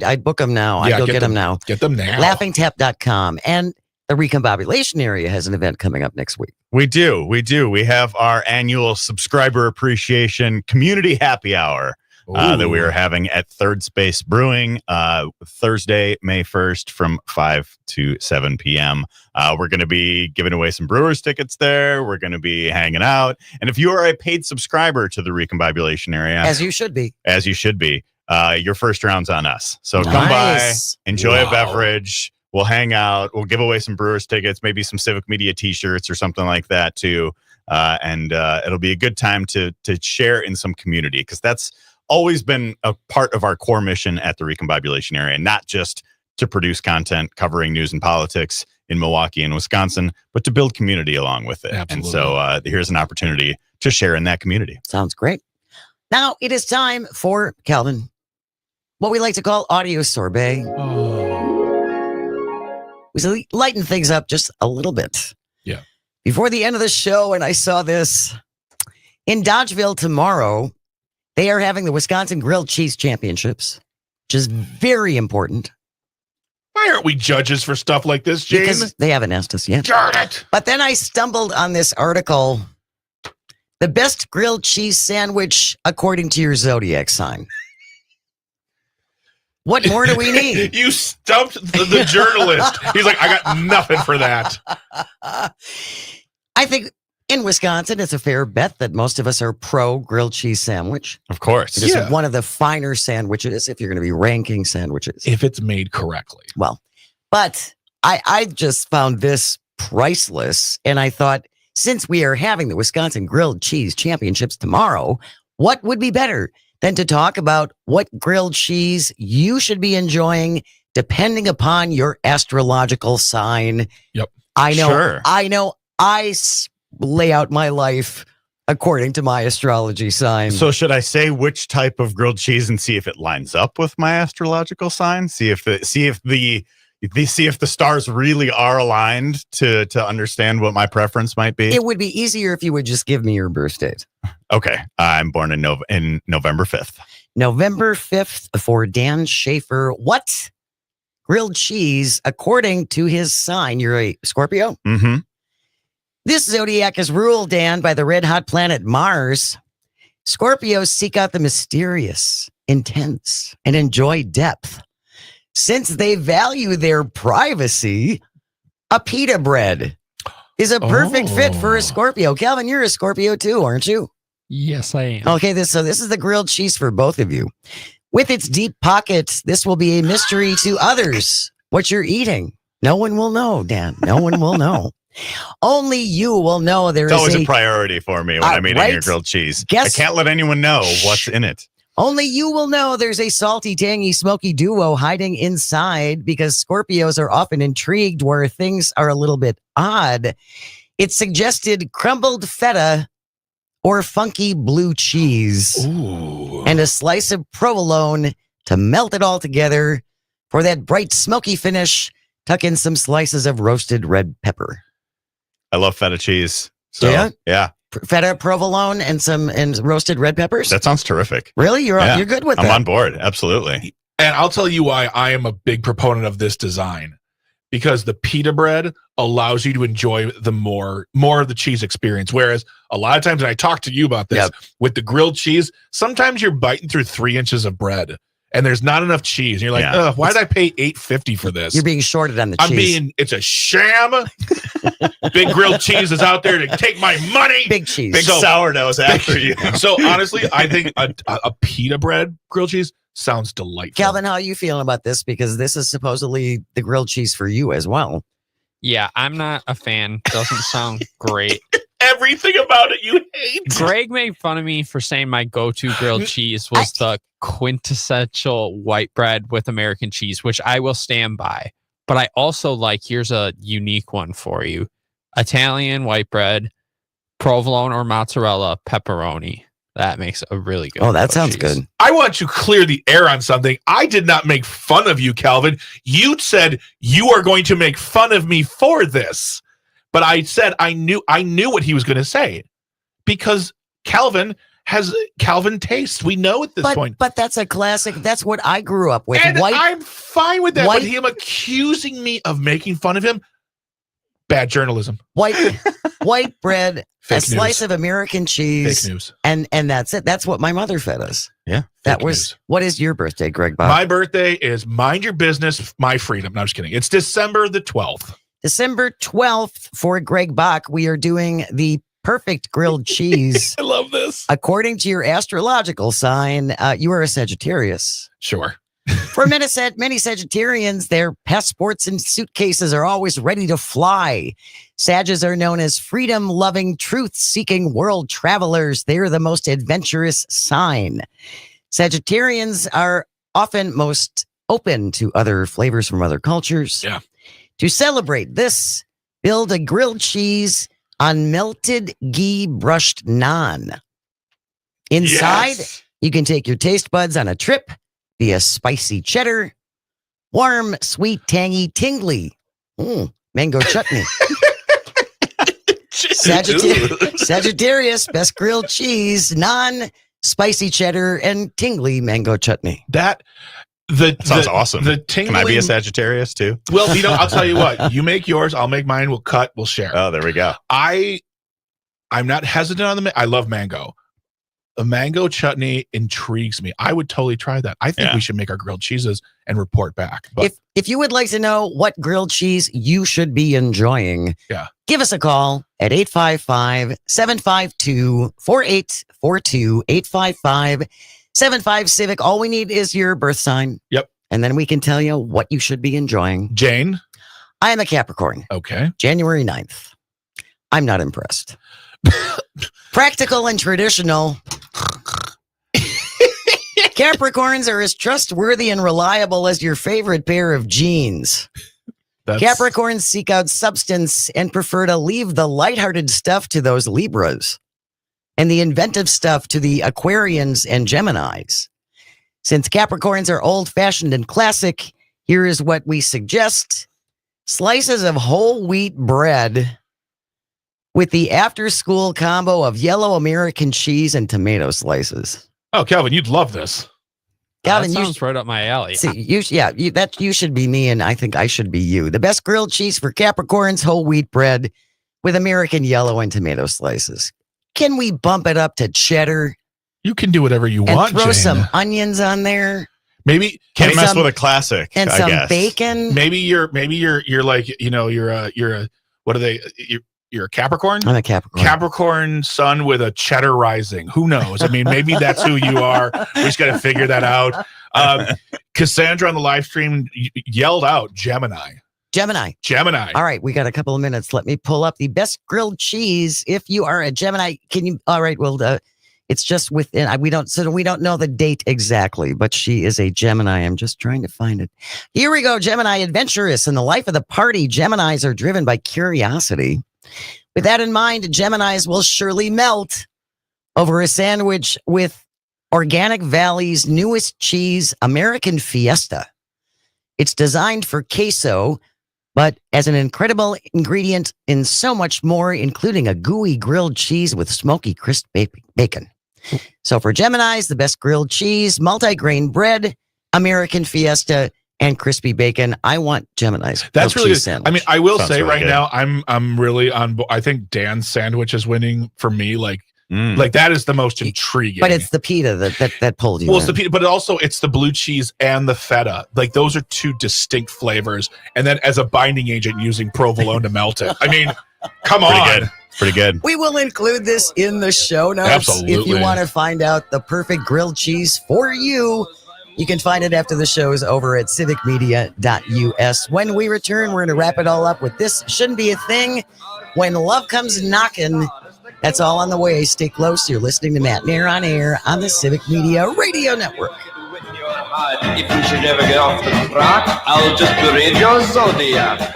I'd book them now. I'd go get them now. Get them now. Laughingtap.com. And the Recombobulation area has an event coming up next week. We do. We have our annual subscriber appreciation community happy hour that we are having at Third Space Brewing Thursday, May 1st from 5 to 7 p.m. We're going to be giving away some Brewers tickets there. We're going to be hanging out. And if you are a paid subscriber to the Recombobulation area, as you should be, your first round's on us. So come by, enjoy a beverage. We'll hang out. We'll give away some Brewers tickets, maybe some Civic Media T-shirts or something like that too. And it'll be a good time to share in some community, because that's always been a part of our core mission at the Recombobulation area, not just to produce content covering news and politics. in Milwaukee and Wisconsin, but to build community along with it. Absolutely. And so here's an opportunity to share in that community. Sounds great. Now it is time for Calvin, what we like to call audio sorbet. We lighten things up just a little bit. Yeah. Before the end of the show, and I saw this in Dodgeville tomorrow, they are having the Wisconsin Grilled Cheese Championships, which is very important. Why aren't we judges for stuff like this, James? Because they haven't asked us yet. Darn it. But then I stumbled on this article, the best grilled cheese sandwich according to your zodiac sign. What more do we need? You stumped the journalist. He's like, I got nothing for that. I think in Wisconsin, it's a fair bet that most of us are pro grilled cheese sandwich. Of course. It is Yeah. one of the finer sandwiches if you're going to be ranking sandwiches. If it's made correctly. Well, but I just found this priceless. And I thought, since we are having the Wisconsin Grilled Cheese Championships tomorrow, what would be better than to talk about what grilled cheese you should be enjoying depending upon your astrological sign? Yep. I know. Sure. I lay out my life according to my astrology sign. So should I say which type of grilled cheese and see if it lines up with my astrological sign? See if the stars really are aligned to understand what my preference might be. it would be easier if you would just give me your birth date. Okay, I'm born in November 5th. November 5th for Dan Schaefer. What grilled cheese, according to his sign? You're a Scorpio? Mm-hmm. This zodiac is ruled, Dan, by the red hot planet Mars. Scorpios seek out the mysterious, intense, and enjoy depth. Since they value their privacy, a pita bread is a perfect fit for a Scorpio. Calvin, you're a Scorpio too, aren't you? Yes, I am. Okay, so this is the grilled cheese for both of you. With its deep pockets, this will be a mystery to others what you're eating. No one will know, Dan. No one will know. Only you will know there It's is always a priority for me when I'm eating right? your grilled cheese. Guess- I can't let anyone know what's in it. Only you will know there's a salty, tangy, smoky duo hiding inside because Scorpios are often intrigued where things are a little bit odd. It suggested crumbled feta or funky blue cheese Ooh. and a slice of provolone to melt it all together. For that bright, smoky finish, tuck in some slices of roasted red pepper. I love feta cheese. So, Yeah? yeah, Feta, provolone, and roasted red peppers? that sounds terrific. Really? You're Yeah. good with I'm that? on board. Absolutely. And I'll tell you why I am a big proponent of this design. Because the pita bread allows you to enjoy the more of the cheese experience. Whereas a lot of times, and I talked to you about this, Yep. with the grilled cheese, sometimes you're biting through 3 inches of bread and there's not enough cheese. And you're like, Yeah. why did I pay $8.50 for this? You're being shorted on the cheese. It's a sham. Big grilled cheese is out there to take my money. Big cheese. Big So- sourdoughs after you. So honestly, I think a pita bread grilled cheese sounds delightful. Calvin, how are you feeling about this? Because this is supposedly the grilled cheese for you as well. Yeah, I'm not a fan. Doesn't sound great. Everything about it you hate. Greg made fun of me for saying my go-to grilled cheese was the quintessential white bread with American cheese, which I will stand by. But I also like, here's a unique one for you. Italian white bread, provolone or mozzarella, pepperoni. That makes a really good Oh, that grilled sounds cheese. good. I want to clear the air on something. I did not make fun of you, Calvin. You said you are going to make fun of me for this. But I said I knew what he was going to say. Because Calvin has Calvin taste. We know at this point. But that's a classic. That's what I grew up with. And I'm fine with that. white- But him accusing me of making fun of him, bad journalism. white bread, Fake a slice news. of American cheese, Fake news. and that's it. That's what my mother fed us. Yeah. That Fake was news. What is your birthday, Greg Bob? My birthday is mind your business, my freedom. No, I'm just kidding. It's December the 12th. December 12th for Greg Bach. We are doing the perfect grilled cheese. I love this. According to your astrological sign, you are a Sagittarius. Sure. For many Sagittarians, their passports and suitcases are always ready to fly. Sages are known as freedom-loving, truth-seeking world travelers. They're the most adventurous sign. Sagittarians are often most open to other flavors from other cultures. Yeah. To celebrate this, build a grilled cheese on melted ghee brushed naan. Inside, Yes. you can take your taste buds on a trip via spicy cheddar, warm, sweet, tangy, tingly, mango chutney. Sagittarius, best grilled cheese, spicy cheddar, and tingly mango chutney. That Sounds awesome. The Can I be a Sagittarius too? Well, I'll tell you what. You make yours, I'll make mine. We'll cut, we'll share. Oh, there we go. I'm not hesitant on I love mango. The mango chutney intrigues me. I would totally try that. I think we should make our grilled cheeses and report back. But if you would like to know what grilled cheese you should be enjoying, give us a call at 855-752-4842, 855-75 Civic. All we need is your birth sign. Yep. And then we can tell you what you should be enjoying. Jane? I am a Capricorn. Okay. January 9th. I'm not impressed. Practical and traditional. Capricorns are as trustworthy and reliable as your favorite pair of jeans. Capricorns seek out substance and prefer to leave the lighthearted stuff to those Libras and the inventive stuff to the Aquarians and Geminis. Since Capricorns are old-fashioned and classic, here is what we suggest. Slices of whole wheat bread with the after-school combo of yellow American cheese and tomato slices. Oh, Calvin, you'd love this. Calvin, that sounds right up my alley. See, you should be me, and I think I should be you. The best grilled cheese for Capricorns, whole wheat bread with American yellow and tomato slices. Can we bump it up to cheddar? You can do whatever you want, throw Jane. some onions on there. Maybe can't mess with a classic and I some guess. bacon. Maybe you're like you're a what are they? You're a Capricorn? I'm a Capricorn. Capricorn sun with a cheddar rising. Who knows? I mean, maybe that's who you are. We just got to figure that out. Cassandra on the live stream yelled out Gemini. All right, we got a couple of minutes. Let me pull up the best grilled cheese. If you are a Gemini, can you? All right, well, it's just within. We don't know the date exactly, but she is a Gemini. I'm just trying to find it. Here we go. Gemini, adventurous in the life of the party. Geminis are driven by curiosity. With that in mind, Geminis will surely melt over a sandwich with Organic Valley's newest cheese, American Fiesta. It's designed for queso, but as an incredible ingredient in so much more, including a gooey grilled cheese with smoky crisp bacon. So for Geminis, the best grilled cheese, multi-grain bread, American Fiesta, and crispy bacon. I want Gemini's. That's really good. Sandwich. I mean, I will say really right good. now, I'm really on. I think Dan's sandwich is winning for me. Like that is the most intriguing. But it's the pita that pulled you. Well, it's the pita, but also it's the blue cheese and the feta. Like those are two distinct flavors. And then as a binding agent, using provolone to melt it. I mean, come on. Good. Pretty good. We will include this in the show notes. Absolutely. If you want to find out the perfect grilled cheese for you, you can find it after the shows over at civicmedia.us. When we return, we're going to wrap it all up with This Shouldn't Be a Thing. When Love Comes Knocking, that's all on the way. Stay close. You're listening to Matenaer On Air on the Civic Media Radio Network. If you should ever get off the track, I'll just read your zodiac.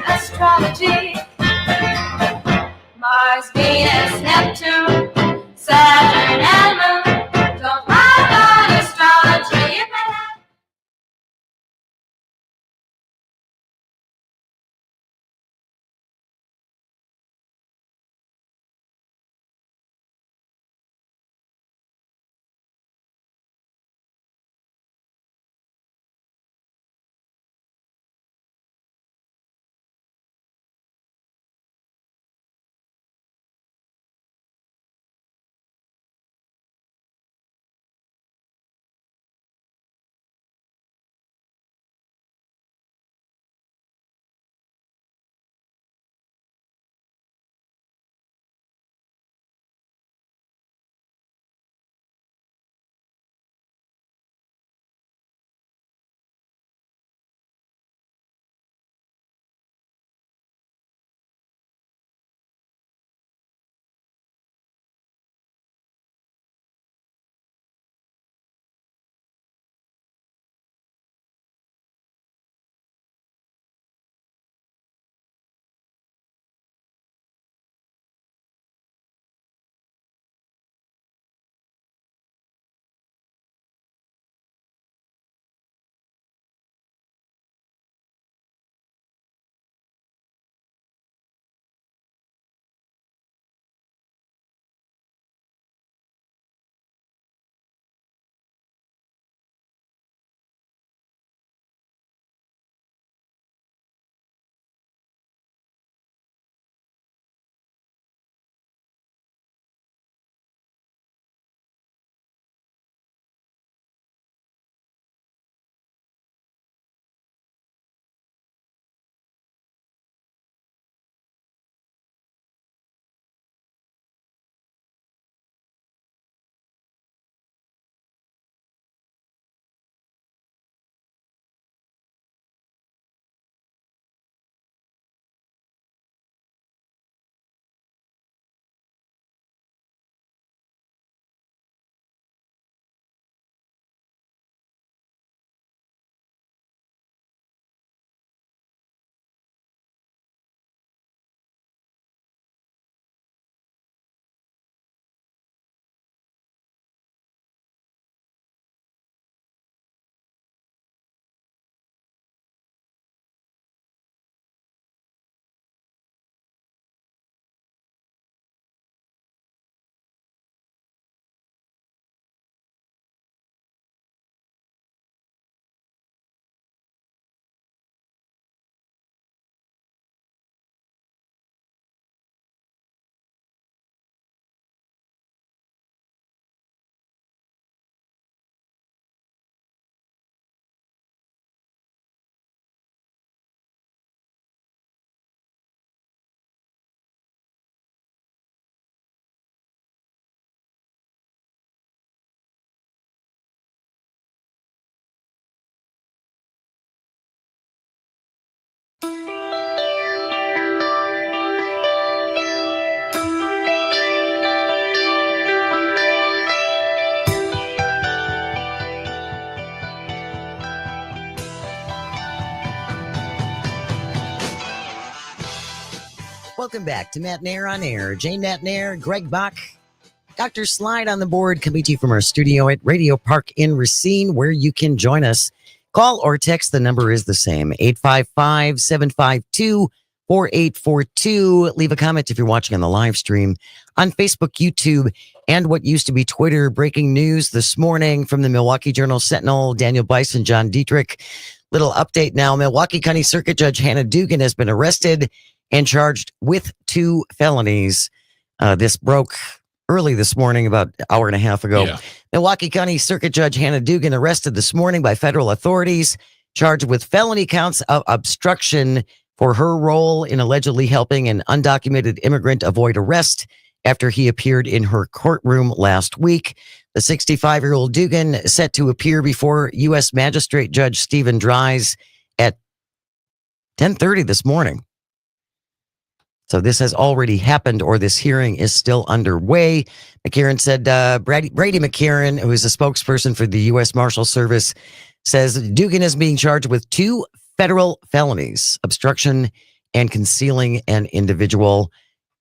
Astrology. Mars, Venus, Neptune, Saturn, and Moon. Don't lie about astrology. Welcome back to Matenaer On Air. Jane Matenaer, Greg Bach, Dr. Slide on the board, coming to you from our studio at Radio Park in Racine, where you can join us. Call or text. The number is the same, 855-752-4842. Leave a comment if you're watching on the live stream on Facebook, YouTube, and what used to be Twitter. Breaking news this morning from the Milwaukee Journal-Sentinel, Daniel Bison, John Dietrich. Little update now. Milwaukee County Circuit Judge Hannah Dugan has been arrested and charged with 2 felonies. This broke early this morning, about an hour and a half ago. Yeah. Milwaukee County Circuit Judge Hannah Dugan arrested this morning by federal authorities, charged with felony counts of obstruction for her role in allegedly helping an undocumented immigrant avoid arrest after he appeared in her courtroom last week. The 65-year-old Dugan set to appear before U.S. Magistrate Judge Stephen Dries at 10:30 this morning. So this has already happened, or this hearing is still underway. McCarran said, Brady McCarran, who is a spokesperson for the U.S. Marshal Service, says Dugan is being charged with 2 federal felonies, obstruction and concealing an individual.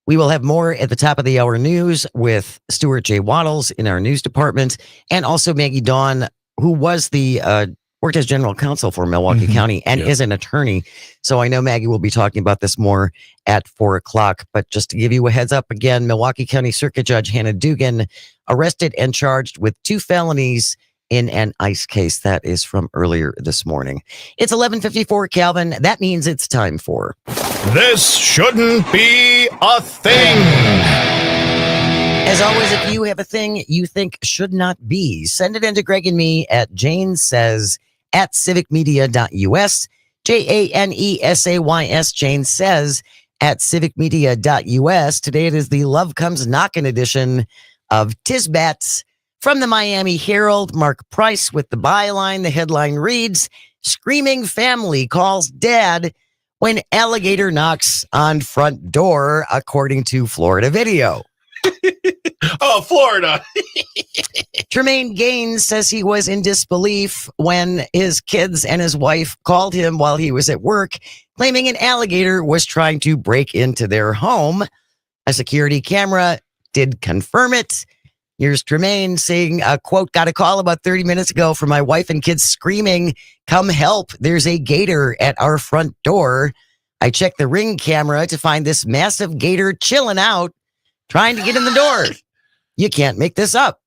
We will have more at the top of the hour news with Stuart J. Waddles in our news department, and also Maggie Dawn, who was worked as general counsel for Milwaukee County and is an attorney. So I know Maggie will be talking about this more at 4:00. But just to give you a heads up again, Milwaukee County Circuit Judge Hannah Dugan arrested and charged with 2 felonies in an ICE case. That is from earlier this morning. It's 11:54, Calvin. That means it's time for This Shouldn't Be a Thing. As always, if you have a thing you think should not be, send it in to Greg and me at janesays@civicmedia.us, JANESAYS, Jane Says @civicmedia.us. Today it is the Love Comes Knockin' edition of Tisbats. From the Miami Herald, Mark Price with the byline. The headline reads, "Screaming family calls dad when alligator knocks on front door," according to Florida Video. Oh, Florida. Tremaine Gaines says he was in disbelief when his kids and his wife called him while he was at work, claiming an alligator was trying to break into their home. A security camera did confirm it. Here's Tremaine saying, quote, "Got a call about 30 minutes ago from my wife and kids screaming, 'Come help, there's a gator at our front door.' I checked the Ring camera to find this massive gator chilling out, trying to get in the door. You can't make this up."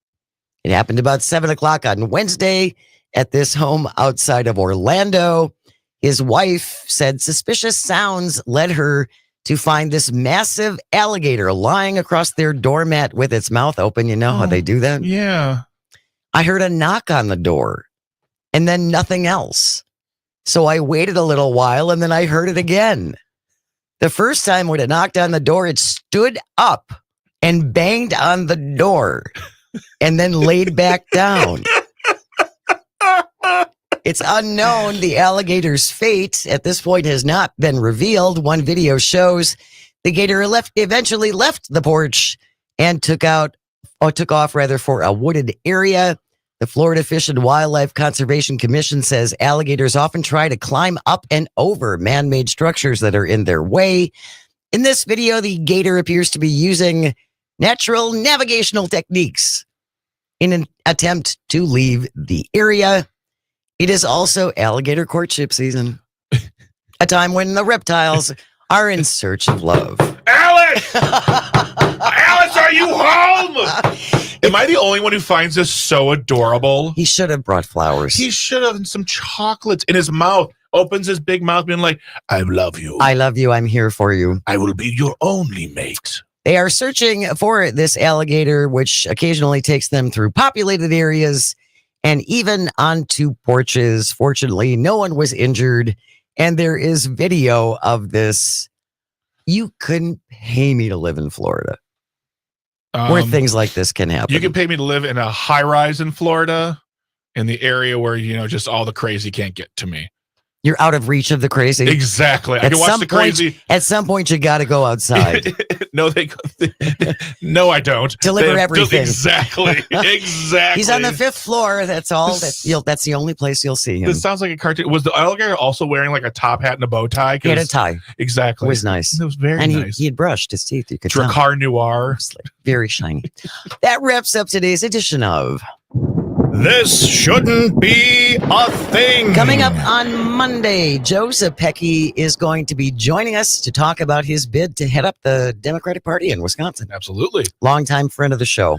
It happened about 7:00 on Wednesday at this home outside of Orlando. His wife said suspicious sounds led her to find this massive alligator lying across their doormat with its mouth open. You know how they do that? Yeah. I heard a knock on the door and then nothing else. So I waited a little while and then I heard it again. The first time when it knocked on the door, it stood up and banged on the door and then laid back down. It's unknown. The alligator's fate at this point has not been revealed. One video shows the gator eventually left the porch and took off for a wooded area. The Florida Fish and Wildlife Conservation Commission says alligators often try to climb up and over man-made structures that are in their way. In this video, the gator appears to be using natural navigational techniques in an attempt to leave the area. It is also alligator courtship season, a time when the reptiles are in search of love. Alice! Alice, are you home? Am I the only one who finds this so adorable? He should have brought flowers. He should have, and some chocolates in his mouth. Opens his big mouth, being like, "I love you. I love you. I'm here for you. I will be your only mate." They are searching for this alligator, which occasionally takes them through populated areas and even onto porches. Fortunately, no one was injured, and there is video of this. You couldn't pay me to live in Florida, where things like this can happen. You can pay me to live in a high rise in Florida, in the area where, just all the crazy can't get to me. You're out of reach of the crazy. Exactly. I At can watch some the crazy. At some point, you got to go outside. No, I don't. Deliver everything. Exactly. Exactly. He's on the 5th floor. That's all. That's the only place you'll see him. This sounds like a cartoon. Was the other guy also wearing like a top hat and a bow tie? He had a tie. Exactly. It was nice. It was very nice. He had brushed his teeth. You could tell. Dracar Noir. Very shiny. That wraps up today's edition of This Shouldn't Be a Thing. Coming up on Monday, Joe Zepecki is going to be joining us to talk about his bid to head up the Democratic Party in Wisconsin. Absolutely. Longtime friend of the show.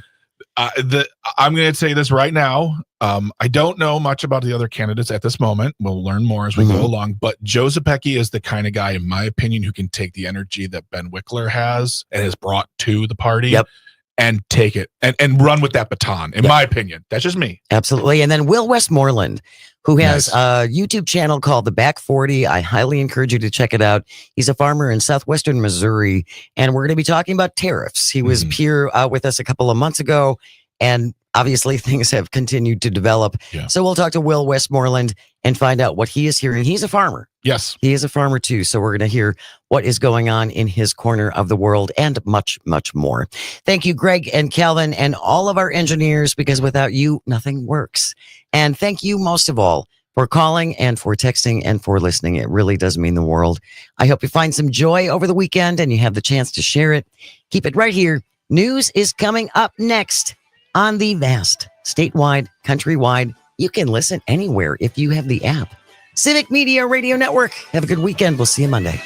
I'm going to say this right now. I don't know much about the other candidates at this moment. We'll learn more as we go along. But Joe Zepecki is the kind of guy, in my opinion, who can take the energy that Ben Wickler has and has brought to the party. And take it and run with that baton, in my opinion. That's just me. Absolutely. And then Will Westmoreland, who has a YouTube channel called The Back 40. I highly encourage you to check it out. He's a farmer in southwestern Missouri, and we're going to be talking about tariffs. He was here with us a couple of months ago, and obviously things have continued to develop. So we'll talk to Will Westmoreland and find out what he is hearing. He's a farmer. Yes. He is a farmer too. So we're going to hear what is going on in his corner of the world and much, much more. Thank you, Greg and Calvin and all of our engineers, because without you, nothing works. And thank you most of all for calling and for texting and for listening. It really does mean the world. I hope you find some joy over the weekend and you have the chance to share it. Keep it right here. News is coming up next on the vast, statewide, countrywide. You can listen anywhere if you have the app. Civic Media Radio Network. Have a good weekend. We'll see you Monday.